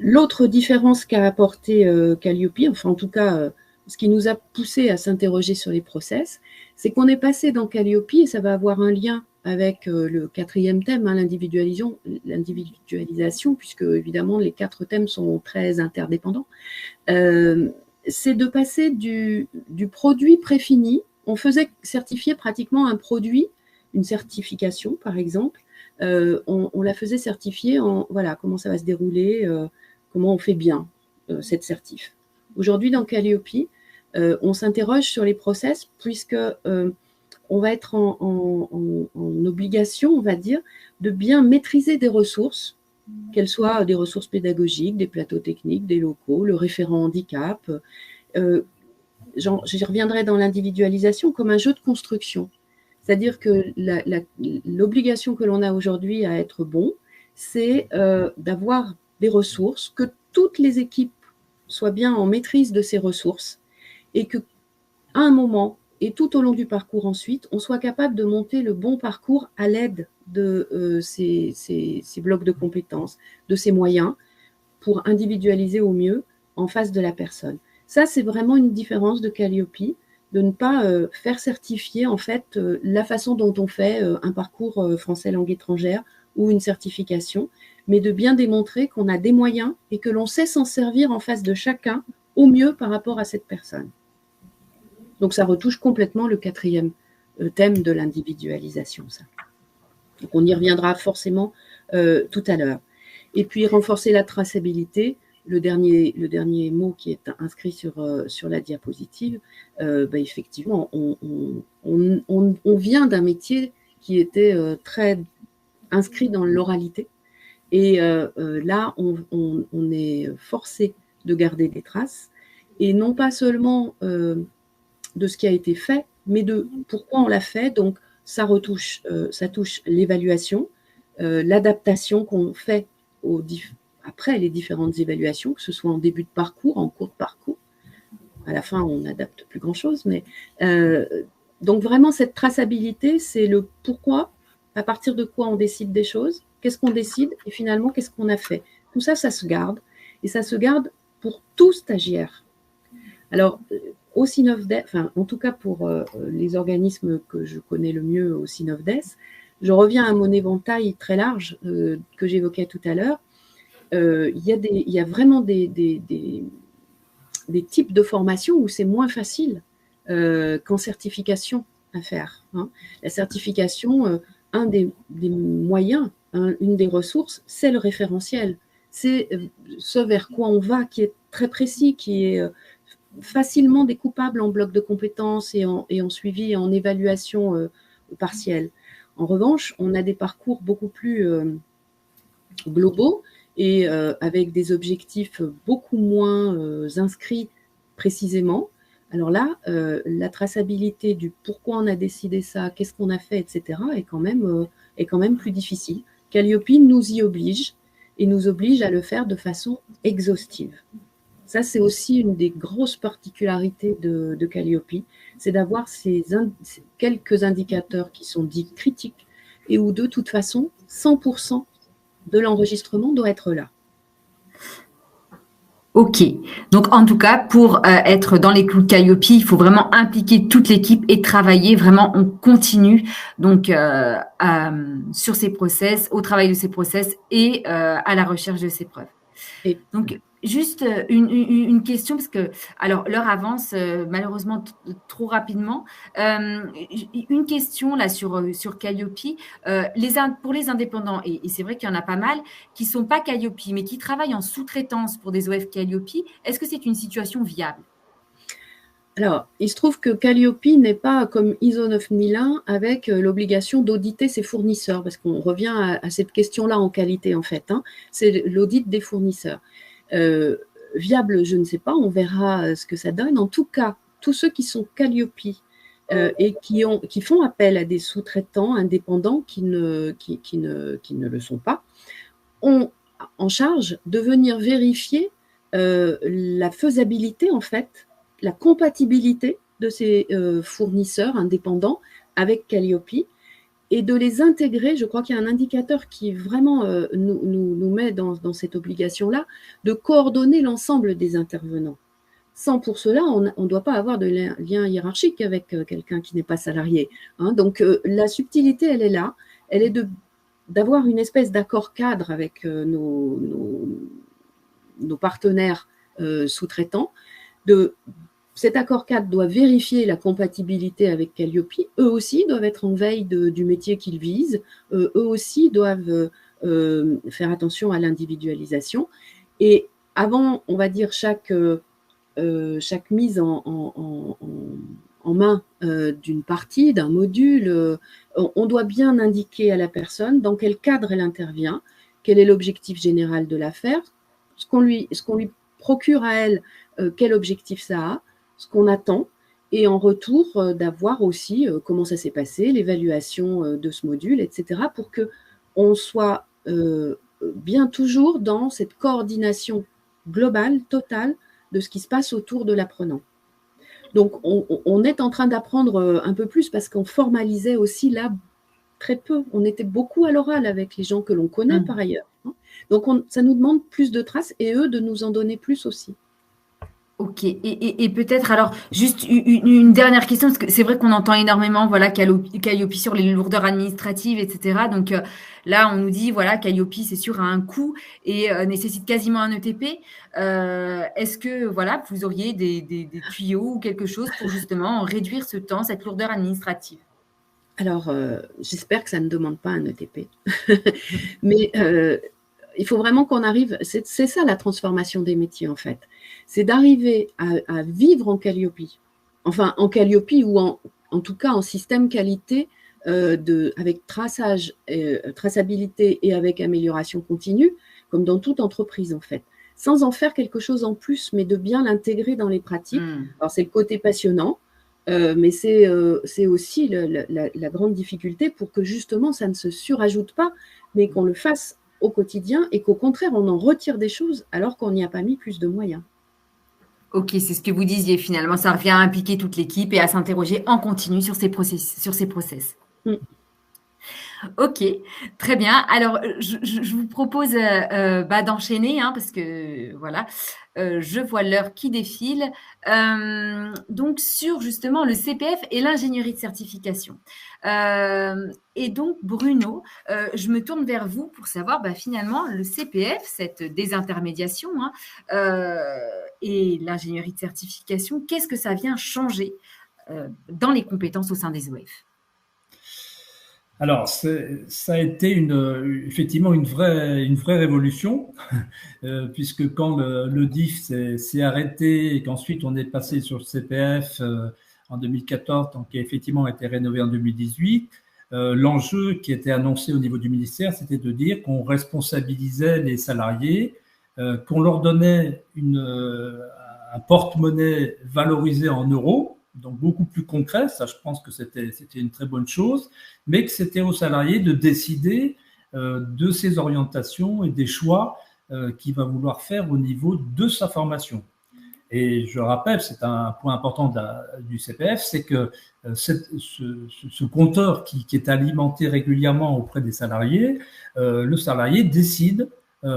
S3: L'autre différence qu'a apporté Calliope, enfin en tout cas, ce qui nous a poussé à s'interroger sur les process, c'est qu'on est passé dans Calliope, et ça va avoir un lien avec le 4e thème, l'individualisation, puisque évidemment les 4 thèmes sont très interdépendants. C'est de passer du produit préfini. On faisait certifier pratiquement un produit, une certification par exemple. On la faisait certifier en voilà comment ça va se dérouler, comment on fait bien cette certif. Aujourd'hui, dans Calliope, on s'interroge sur les process puisque on va être en obligation, on va dire, de bien maîtriser des ressources, qu'elles soient des ressources pédagogiques, des plateaux techniques, des locaux, le référent handicap. Je reviendrai dans l'individualisation comme un jeu de construction. C'est-à-dire que l'obligation que l'on a aujourd'hui à être bon, c'est d'avoir des ressources, que toutes les équipes soient bien en maîtrise de ces ressources et qu'à un moment et tout au long du parcours ensuite, on soit capable de monter le bon parcours à l'aide de ces blocs de compétences, de ces moyens pour individualiser au mieux en face de la personne. Ça, c'est vraiment une différence de Calliope, de ne pas faire certifier en fait la façon dont on fait un parcours français langue étrangère ou une certification, mais de bien démontrer qu'on a des moyens et que l'on sait s'en servir en face de chacun au mieux par rapport à cette personne. Donc ça retouche complètement le 4e thème de l'individualisation. Ça. Donc on y reviendra forcément tout à l'heure. Et puis renforcer la traçabilité. Le dernier mot qui est inscrit sur la diapositive, effectivement, on vient d'un métier qui était très inscrit dans l'oralité. Et là, on est forcé de garder des traces, et non pas seulement de ce qui a été fait, mais de pourquoi on l'a fait. Donc, ça touche l'évaluation, l'adaptation qu'on fait après les différentes évaluations, que ce soit en début de parcours, en cours de parcours. À la fin, on n'adapte plus grand-chose. Mais donc, vraiment, cette traçabilité, c'est le pourquoi, à partir de quoi on décide des choses, qu'est-ce qu'on décide et finalement, qu'est-ce qu'on a fait. Tout ça, ça se garde. Et ça se garde pour tout stagiaire. Alors, au CINOFDES, enfin, en tout cas pour les organismes que je connais le mieux au CINOFDES, je reviens à mon éventail très large que j'évoquais tout à l'heure. Il y a vraiment des types de formations où c'est moins facile qu'en certification à faire. Hein. La certification, un des moyens, une des ressources, c'est le référentiel. C'est ce vers quoi on va, qui est très précis, qui est facilement découpable en blocs de compétences et en suivi et en évaluation partielle. En revanche, on a des parcours beaucoup plus globaux et avec des objectifs beaucoup moins inscrits précisément. Alors là, la traçabilité du pourquoi on a décidé ça, qu'est-ce qu'on a fait, etc., est quand même plus difficile. Calliope nous y oblige et nous oblige à le faire de façon exhaustive. Ça, c'est aussi une des grosses particularités de Calliope, c'est d'avoir quelques indicateurs qui sont dits critiques et où de toute façon, 100% de l'enregistrement doit être là.
S1: Ok. Donc, en tout cas, pour être dans les clous de Calliope, il faut vraiment impliquer toute l'équipe et travailler vraiment en continu. Donc, sur ces process, au travail de ces process et à la recherche de ces preuves.
S3: Et
S1: donc, juste une question, parce que, alors, l'heure avance malheureusement trop rapidement. Une question là sur Calliope. Pour les indépendants, et c'est vrai qu'il y en a pas mal, qui ne sont pas Calliope, mais qui travaillent en sous-traitance pour des OF Calliope, est-ce que c'est une situation viable?
S3: Alors, il se trouve que Calliope n'est pas comme ISO 9001 avec l'obligation d'auditer ses fournisseurs, parce qu'on revient à cette question-là en qualité, en fait. C'est l'audit des fournisseurs. Viable, je ne sais pas, on verra ce que ça donne. En tout cas, tous ceux qui sont Calliope et qui font appel à des sous-traitants indépendants qui ne le sont pas, ont en charge de venir vérifier la faisabilité, en fait, la compatibilité de ces fournisseurs indépendants avec Calliope et de les intégrer. Je crois qu'il y a un indicateur qui vraiment nous met dans cette obligation-là de coordonner l'ensemble des intervenants. Sans pour cela, on ne doit pas avoir de lien hiérarchique avec quelqu'un qui n'est pas salarié. Donc, la subtilité, elle est là. Elle est d'avoir une espèce d'accord cadre avec nos partenaires sous-traitants. Cet accord cadre doit vérifier la compatibilité avec Calliope. Eux aussi doivent être en veille du métier qu'ils visent. Eux aussi doivent faire attention à l'individualisation. Et avant, on va dire, chaque mise en main d'une partie, d'un module, on doit bien indiquer à la personne dans quel cadre elle intervient, quel est l'objectif général de l'affaire, ce qu'on lui procure à elle, quel objectif ça a, ce qu'on attend, et en retour d'avoir aussi comment ça s'est passé, l'évaluation de ce module, etc., pour qu'on soit bien toujours dans cette coordination globale, totale, de ce qui se passe autour de l'apprenant. Donc, on est en train d'apprendre un peu plus parce qu'on formalisait aussi là très peu. On était beaucoup à l'oral avec les gens que l'on connaît par ailleurs. Donc, ça nous demande plus de traces et eux de nous en donner plus aussi.
S1: Ok, et peut-être alors juste une dernière question, parce que c'est vrai qu'on entend énormément voilà Calliope sur les lourdeurs administratives, etc. Donc là, on nous dit voilà Calliope, c'est sûr, a un coût et nécessite quasiment un ETP. Est-ce que voilà vous auriez des tuyaux ou quelque chose pour justement réduire ce temps, cette lourdeur administrative?
S3: Alors, j'espère que ça ne demande pas un ETP, mais il faut vraiment qu'on arrive, c'est ça la transformation des métiers en fait, c'est d'arriver à vivre en Calliope, enfin en Calliope ou en tout cas en système qualité avec traçage, traçabilité et avec amélioration continue, comme dans toute entreprise en fait, sans en faire quelque chose en plus, mais de bien l'intégrer dans les pratiques. Alors c'est le côté passionnant, mais c'est aussi la grande difficulté pour que justement ça ne se surajoute pas, mais qu'on le fasse au quotidien et qu'au contraire, on en retire des choses alors qu'on n'y a pas mis plus de moyens.
S1: Ok, c'est ce que vous disiez finalement, ça revient à impliquer toute l'équipe et à s'interroger en continu sur ces process. Ok, très bien. Alors, je vous propose d'enchaîner, parce que voilà, je vois l'heure qui défile. Donc, sur justement le CPF et l'ingénierie de certification. Et donc, Bruno, je me tourne vers vous pour savoir finalement le CPF, cette désintermédiation et l'ingénierie de certification, qu'est-ce que ça vient changer dans les compétences au sein des OF?
S2: Alors, ça a été effectivement une vraie révolution, puisque quand le DIF s'est arrêté et qu'ensuite on est passé sur le CPF en 2014, donc qui a effectivement été rénové en 2018, l'enjeu qui était annoncé au niveau du ministère, c'était de dire qu'on responsabilisait les salariés, qu'on leur donnait un porte-monnaie valorisé en euros, donc beaucoup plus concret, ça je pense que c'était une très bonne chose, mais que c'était aux salariés de décider de ses orientations et des choix qu'il va vouloir faire au niveau de sa formation. Et je rappelle, c'est un point important du CPF, c'est que ce compteur qui est alimenté régulièrement auprès des salariés, le salarié décide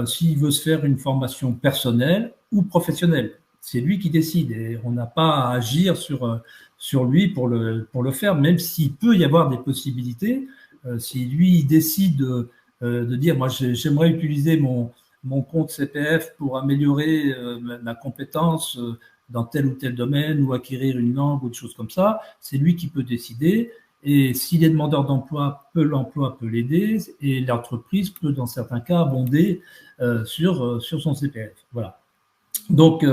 S2: s'il veut se faire une formation personnelle ou professionnel. C'est lui qui décide et on n'a pas à agir sur lui pour le faire, même s'il peut y avoir des possibilités. Si lui décide de dire, moi j'aimerais utiliser mon compte CPF pour améliorer ma compétence dans tel ou tel domaine ou acquérir une langue ou des choses comme ça, c'est lui qui peut décider. Et s'il est demandeur d'emploi, l'emploi peut l'aider et l'entreprise peut, dans certains cas, abonder sur son CPF. Voilà. Donc,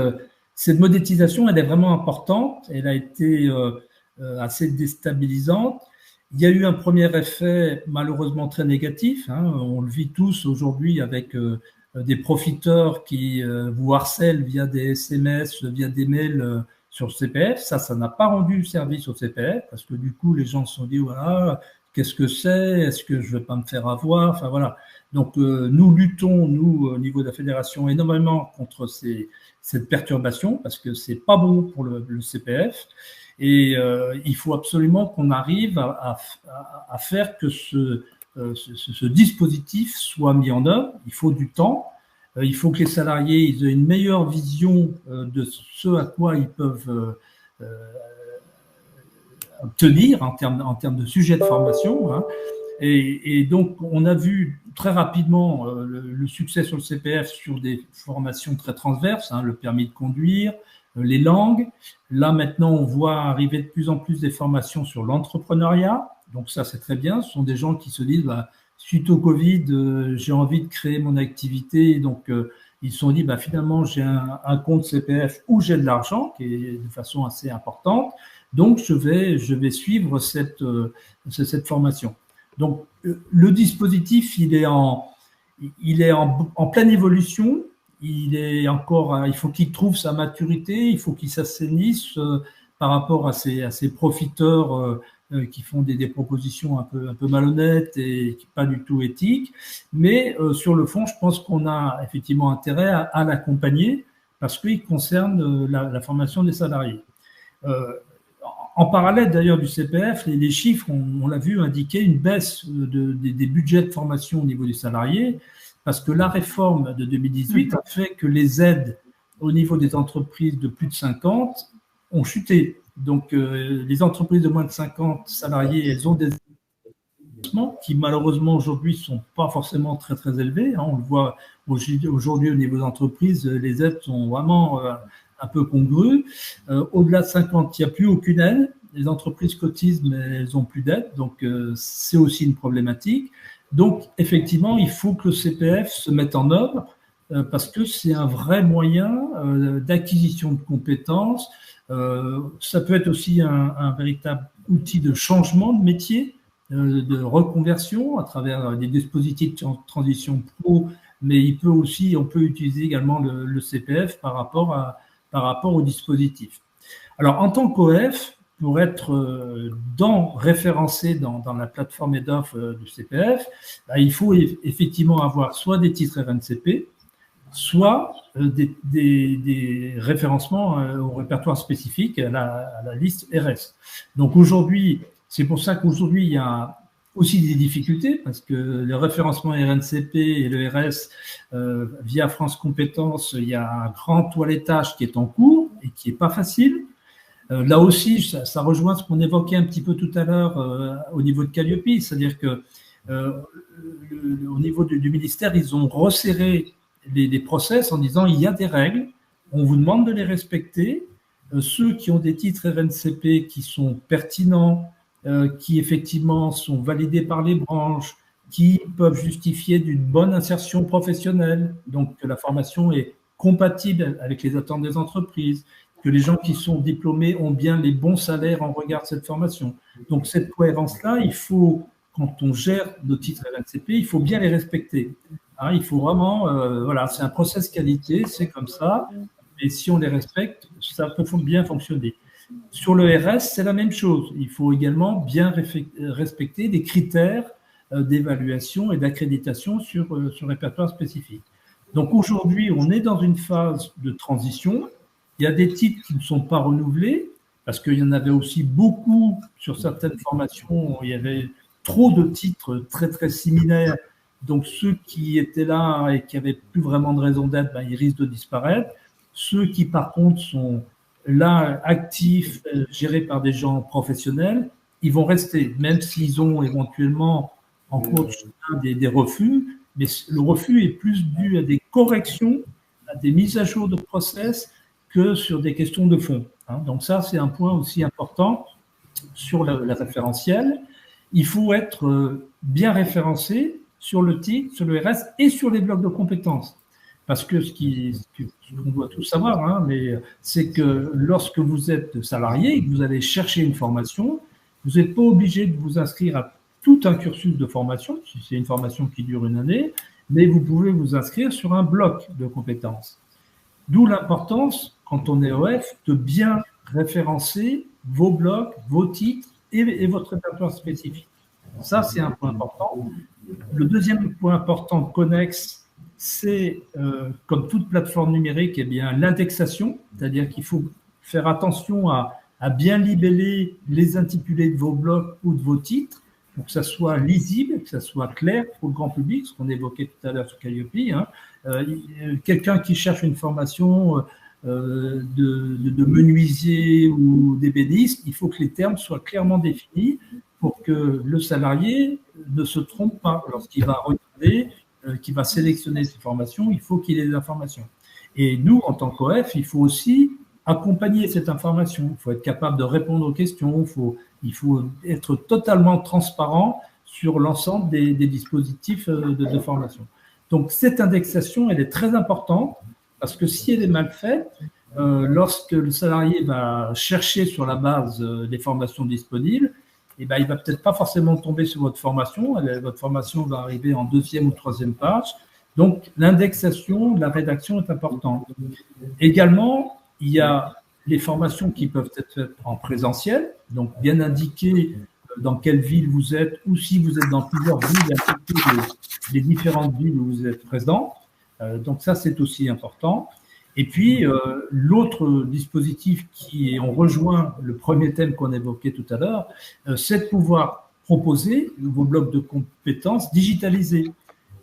S2: cette monétisation, elle est vraiment importante. Elle a été assez déstabilisante. Il y a eu un premier effet malheureusement très négatif. On le vit tous aujourd'hui avec des profiteurs qui vous harcèlent via des SMS, via des mails sur le CPF. Ça n'a pas rendu service au CPF parce que du coup, les gens se sont dit, voilà, qu'est-ce que c'est? Est-ce que je ne vais pas me faire avoir? Enfin, voilà. Donc, nous luttons, nous, au niveau de la fédération, énormément contre cette perturbation parce que c'est pas bon pour le CPF. Et il faut absolument qu'on arrive à faire que ce dispositif soit mis en œuvre. Il faut du temps. Il faut que les salariés ils aient une meilleure vision de ce à quoi ils peuvent obtenir en termes de sujet de formation. Et donc, on a vu très rapidement le succès sur le CPF sur des formations très transverses, le permis de conduire, les langues. Là, maintenant, on voit arriver de plus en plus des formations sur l'entrepreneuriat. Donc ça, c'est très bien. Ce sont des gens qui se disent, suite au Covid, j'ai envie de créer mon activité. Donc, ils se sont dit, finalement, j'ai un compte CPF où j'ai de l'argent, qui est de façon assez importante. Donc, je vais suivre cette formation. Donc, le dispositif, il est en pleine évolution. Il faut qu'il trouve sa maturité, il faut qu'il s'assainisse par rapport à ces profiteurs qui font des propositions un peu malhonnêtes et pas du tout éthiques. Mais sur le fond, je pense qu'on a effectivement intérêt à l'accompagner parce qu'il concerne la formation des salariés. En parallèle d'ailleurs du CPF, les chiffres, on l'a vu, indiquaient une baisse des budgets de formation au niveau des salariés. Parce que la réforme de 2018 a fait que les aides au niveau des entreprises de plus de 50 ont chuté. Donc, les entreprises de moins de 50 salariés, elles ont des aides qui, malheureusement, aujourd'hui, ne sont pas forcément très, très élevées. On le voit aujourd'hui au niveau des entreprises, les aides sont vraiment un peu congrues. Au-delà de 50, il n'y a plus aucune aide. Les entreprises cotisent, mais elles n'ont plus d'aide. Donc, c'est aussi une problématique. Donc, effectivement, il faut que le CPF se mette en œuvre parce que c'est un vrai moyen d'acquisition de compétences. Ça peut être aussi un véritable outil de changement de métier, de reconversion à travers des dispositifs de transition pro, mais on peut utiliser également le CPF par rapport au dispositif. Alors, en tant qu'OF, pour être référencé dans la plateforme EDOF du CPF, il faut effectivement avoir soit des titres RNCP, soit des référencements au répertoire spécifique, à la liste RS. Donc aujourd'hui, c'est pour ça qu'aujourd'hui, il y a aussi des difficultés, parce que le référencement RNCP et le RS, via France Compétences, il y a un grand toilettage qui est en cours et qui n'est pas facile. Là aussi, ça rejoint ce qu'on évoquait un petit peu tout à l'heure au niveau de Calliope, c'est-à-dire que au niveau du ministère, ils ont resserré les process en disant il y a des règles, on vous demande de les respecter. Ceux qui ont des titres RNCP qui sont pertinents, qui effectivement sont validés par les branches, qui peuvent justifier d'une bonne insertion professionnelle, donc que la formation est compatible avec les attentes des entreprises, que les gens qui sont diplômés ont bien les bons salaires en regard de cette formation. Donc cette cohérence-là, il faut, quand on gère nos titres RNCP, il faut bien les respecter. Il faut vraiment, voilà, c'est un process qualité, c'est comme ça, et si on les respecte, ça peut bien fonctionner. Sur le RS, c'est la même chose. Il faut également bien respecter des critères d'évaluation et d'accréditation sur répertoire spécifique. Donc aujourd'hui, on est dans une phase de transition. Il y a des titres qui ne sont pas renouvelés, parce qu'il y en avait aussi beaucoup sur certaines formations. Il y avait trop de titres très, très similaires. Donc, ceux qui étaient là et qui n'avaient plus vraiment de raison d'être, ils risquent de disparaître. Ceux qui, par contre, sont là, actifs, gérés par des gens professionnels, ils vont rester, même s'ils ont éventuellement en cours de chemin des refus, mais le refus est plus dû à des corrections, à des mises à jour de process que sur des questions de fond. Donc ça, c'est un point aussi important sur le référentiel. Il faut être bien référencé sur le titre, sur le RS et sur les blocs de compétences. Parce que ce qu'on doit tous savoir, mais c'est que lorsque vous êtes salarié et que vous allez chercher une formation, vous n'êtes pas obligé de vous inscrire à tout un cursus de formation, si c'est une formation qui dure une année, mais vous pouvez vous inscrire sur un bloc de compétences. D'où l'importance, quand on est OF, de bien référencer vos blocs, vos titres et votre répertoire spécifique. Ça, c'est un point important. Le deuxième point important de Connex, c'est, comme toute plateforme numérique, l'indexation, c'est-à-dire qu'il faut faire attention à bien libeller les intitulés de vos blogs ou de vos titres, pour que ça soit lisible, que ça soit clair pour le grand public, ce qu'on évoquait tout à l'heure sur Calliope. Quelqu'un qui cherche une formation de menuisier ou d'ébéniste, il faut que les termes soient clairement définis pour que le salarié ne se trompe pas lorsqu'il va regarder, qu'il va sélectionner ses formations, il faut qu'il ait des informations. Et nous, en tant qu'OF, il faut aussi accompagner cette information. Il faut être capable de répondre aux questions, il faut être totalement transparent sur l'ensemble des dispositifs de formation. Donc, cette indexation, elle est très importante parce que si elle est mal faite, lorsque le salarié va chercher sur la base des formations disponibles, il ne va peut-être pas forcément tomber sur votre formation. Votre formation va arriver en 2e ou 3e page. Donc, l'indexation, la rédaction est importante. Également, il y a les formations qui peuvent être faites en présentiel, donc bien indiquer dans quelle ville vous êtes ou si vous êtes dans plusieurs villes, les différentes villes où vous êtes présent. Donc ça, c'est aussi important. Et puis, l'autre dispositif on rejoint le premier thème qu'on évoquait tout à l'heure, c'est de pouvoir proposer vos blocs de compétences digitalisés.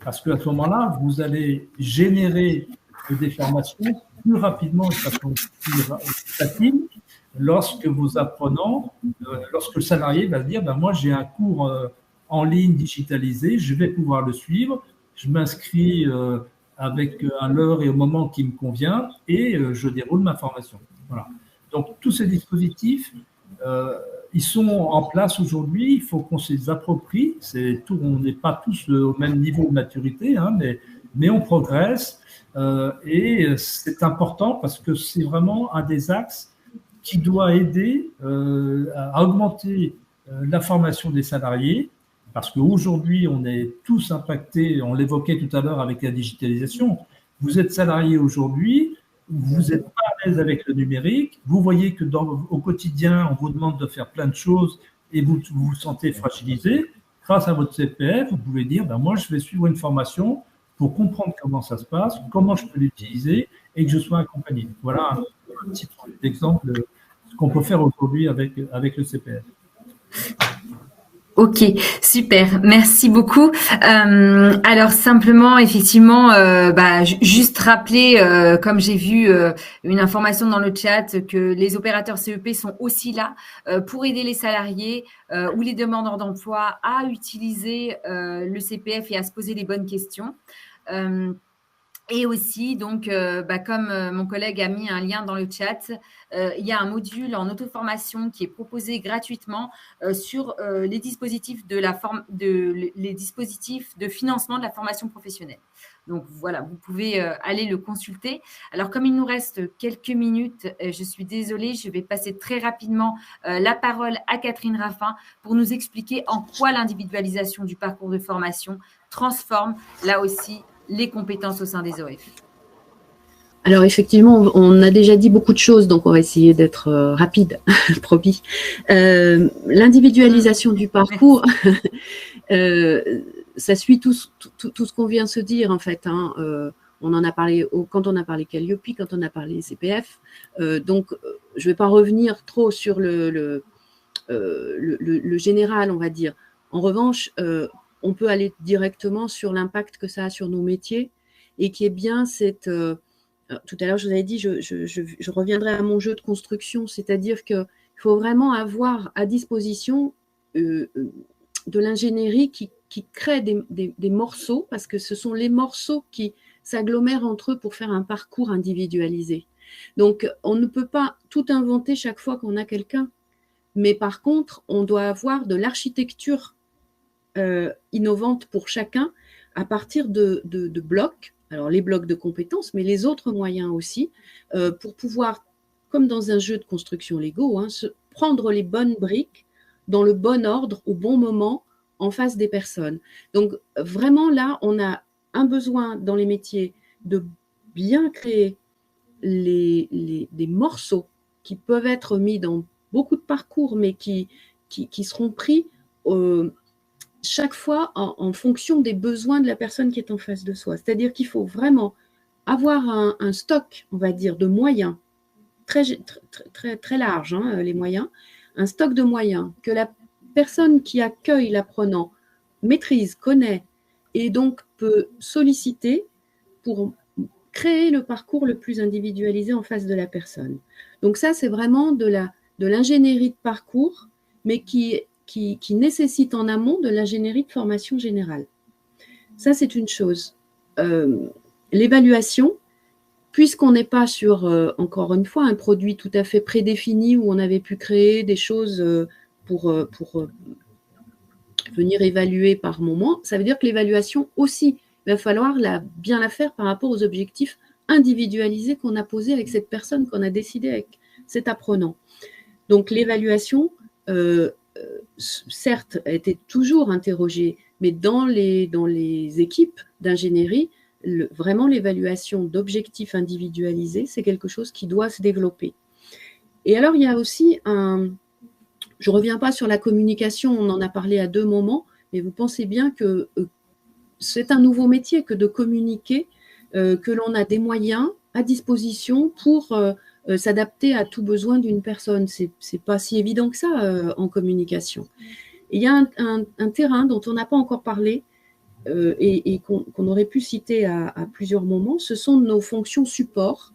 S2: Parce qu'à ce moment-là, vous allez générer des formations plus rapidement et de façon plus facile lorsque vos apprenants, lorsque le salarié va se dire, moi j'ai un cours en ligne digitalisé, je vais pouvoir le suivre, je m'inscris avec à l'heure et au moment qui me convient et je déroule ma formation. Voilà. Donc tous ces dispositifs, ils sont en place aujourd'hui, il faut qu'on se les approprie. On n'est pas tous au même niveau de maturité, mais on progresse et c'est important parce que c'est vraiment un des axes qui doit aider à augmenter la formation des salariés, parce qu'aujourd'hui, on est tous impactés, on l'évoquait tout à l'heure avec la digitalisation. Vous êtes salarié aujourd'hui, vous n'êtes pas à l'aise avec le numérique, vous voyez que au quotidien, on vous demande de faire plein de choses et vous vous sentez fragilisé. Grâce à votre CPF, vous pouvez dire, moi, je vais suivre une formation pour comprendre comment ça se passe, comment je peux l'utiliser et que je sois accompagné. Voilà un petit exemple de ce qu'on peut faire aujourd'hui avec le CPF.
S1: Ok, super, merci beaucoup. Alors simplement, effectivement, juste rappeler, comme j'ai vu une information dans le chat, que les opérateurs CEP sont aussi là pour aider les salariés ou les demandeurs d'emploi à utiliser le CPF et à se poser les bonnes questions. Et aussi, donc, comme mon collègue a mis un lien dans le chat, il y a un module en auto-formation qui est proposé gratuitement sur les dispositifs les dispositifs de financement de la formation professionnelle. Donc, voilà, vous pouvez aller le consulter. Alors, comme il nous reste quelques minutes, je suis désolée, je vais passer très rapidement la parole à Catherine Raffin pour nous expliquer en quoi l'individualisation du parcours de formation transforme, là aussi, les compétences au sein des OF.
S3: Alors effectivement, on a déjà dit beaucoup de choses, donc on va essayer d'être rapide, promis. L'individualisation du parcours, ça suit tout ce qu'on vient de se dire en fait. On en a parlé quand on a parlé Calliope, quand on a parlé CPF. Donc je ne vais pas revenir trop sur le général, on va dire. En revanche, on peut aller directement sur l'impact que ça a sur nos métiers et qui est bien cette tout à l'heure, je vous avais dit, je reviendrai à mon jeu de construction, c'est-à-dire qu'il faut vraiment avoir à disposition de l'ingénierie qui crée des morceaux, parce que ce sont les morceaux qui s'agglomèrent entre eux pour faire un parcours individualisé. Donc, on ne peut pas tout inventer chaque fois qu'on a quelqu'un, mais par contre, on doit avoir de l'architecture innovante pour chacun à partir de blocs, alors les blocs de compétences, mais les autres moyens aussi, pour pouvoir, comme dans un jeu de construction Lego, prendre les bonnes briques dans le bon ordre, au bon moment, en face des personnes. Donc vraiment là, on a un besoin dans les métiers de bien créer des morceaux qui peuvent être mis dans beaucoup de parcours, mais qui seront pris chaque fois en fonction des besoins de la personne qui est en face de soi. C'est-à-dire qu'il faut vraiment avoir un stock, on va dire, de moyens, très large, les moyens, un stock de moyens que la personne qui accueille l'apprenant maîtrise, connaît et donc peut solliciter pour créer le parcours le plus individualisé en face de la personne. Donc ça, c'est vraiment de l'ingénierie de parcours, mais qui nécessite en amont de l'ingénierie de formation générale. Ça, c'est une chose. L'évaluation, puisqu'on n'est pas sur, encore une fois, un produit tout à fait prédéfini où on avait pu créer des choses pour venir évaluer par moment, ça veut dire que l'évaluation aussi, il va falloir bien la faire par rapport aux objectifs individualisés qu'on a posés avec cette personne, qu'on a décidé avec cet apprenant. Donc l'évaluation, certes, a été toujours interrogée, mais dans les équipes d'ingénierie, vraiment l'évaluation d'objectifs individualisés, c'est quelque chose qui doit se développer. Et alors, il y a aussi je ne reviens pas sur la communication, on en a parlé à 2 moments, mais vous pensez bien que c'est un nouveau métier que de communiquer, que l'on a des moyens à disposition pour s'adapter à tout besoin d'une personne. C'est pas si évident que ça en communication. Et il y a un terrain dont on n'a pas encore parlé et qu'on aurait pu citer à plusieurs moments, ce sont nos fonctions support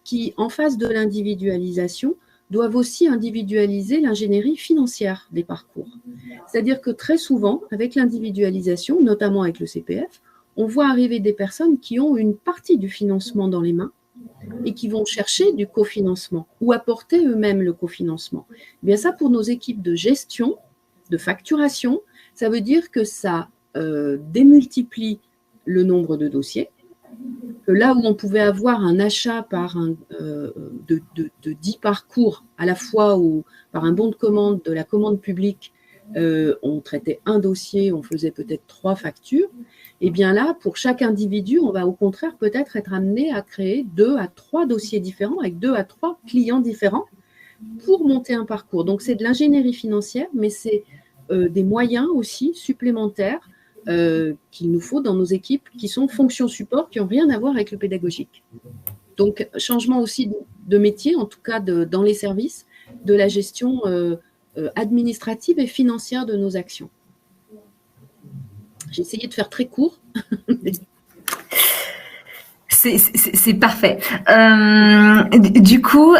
S3: qui, en face de l'individualisation, doivent aussi individualiser l'ingénierie financière des parcours. C'est-à-dire que très souvent, avec l'individualisation, notamment avec le CPF, on voit arriver des personnes qui ont une partie du financement dans les mains et qui vont chercher du cofinancement ou apporter eux-mêmes le cofinancement. Eh bien ça, pour nos équipes de gestion, de facturation, ça veut dire que ça démultiplie le nombre de dossiers, que là où on pouvait avoir un achat de 10 parcours à la fois ou par un bon de commande de la commande publique, on traitait un dossier, on faisait peut-être 3 factures, et bien là, pour chaque individu, on va au contraire peut-être être amené à créer 2 à 3 dossiers différents avec 2 à 3 clients différents pour monter un parcours. Donc c'est de l'ingénierie financière, mais c'est des moyens aussi supplémentaires qu'il nous faut dans nos équipes qui sont fonctions support, qui n'ont rien à voir avec le pédagogique. Donc, changement aussi de métier, en tout cas dans les services, de la gestion administrative et financière de nos actions. J'ai essayé de faire très court.
S1: C'est parfait. Du coup,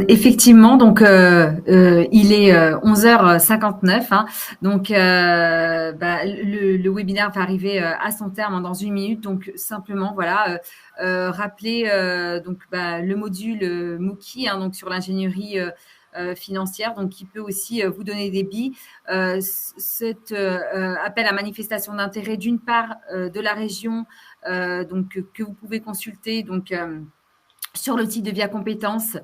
S1: effectivement, donc il est 11h59. Donc, le webinaire va arriver à son terme dans 1 minute. Donc, simplement, voilà, rappeler le module Mookie, donc sur l'ingénierie financière, donc qui peut aussi vous donner des billes. Cet appel à manifestation d'intérêt, d'une part de la région, donc que vous pouvez consulter donc sur le site de Via Compétences,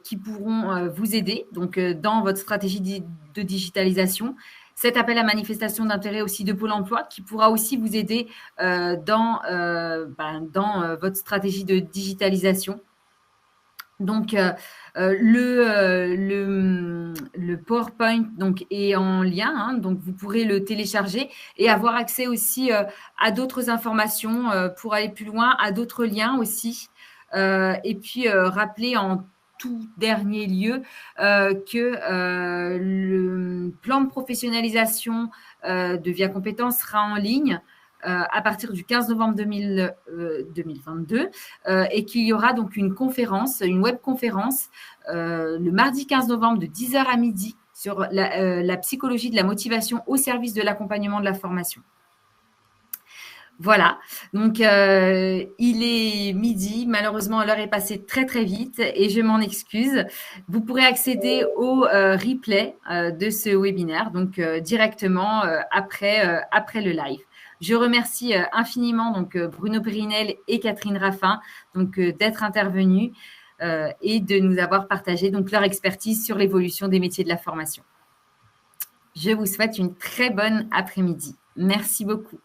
S1: qui pourront vous aider donc dans votre stratégie de digitalisation. Cet appel à manifestation d'intérêt aussi de Pôle emploi qui pourra aussi vous aider dans votre stratégie de digitalisation. Donc, le PowerPoint donc, est en lien, donc vous pourrez le télécharger et avoir accès aussi à d'autres informations pour aller plus loin, à d'autres liens aussi. Et puis, rappeler en tout dernier lieu que le plan de professionnalisation de Via Compétences sera en ligne à partir du 15 novembre 2022 et qu'il y aura donc une conférence, une webconférence le mardi 15 novembre de 10h à midi sur la psychologie de la motivation au service de l'accompagnement de la formation. Voilà, donc il est midi, malheureusement l'heure est passée très très vite et je m'en excuse. Vous pourrez accéder au replay de ce webinaire, donc directement après le live. Je remercie infiniment donc Bruno Périnel et Catherine Raffin donc d'être intervenus et de nous avoir partagé donc leur expertise sur l'évolution des métiers de la formation. Je vous souhaite une très bonne après-midi. Merci beaucoup.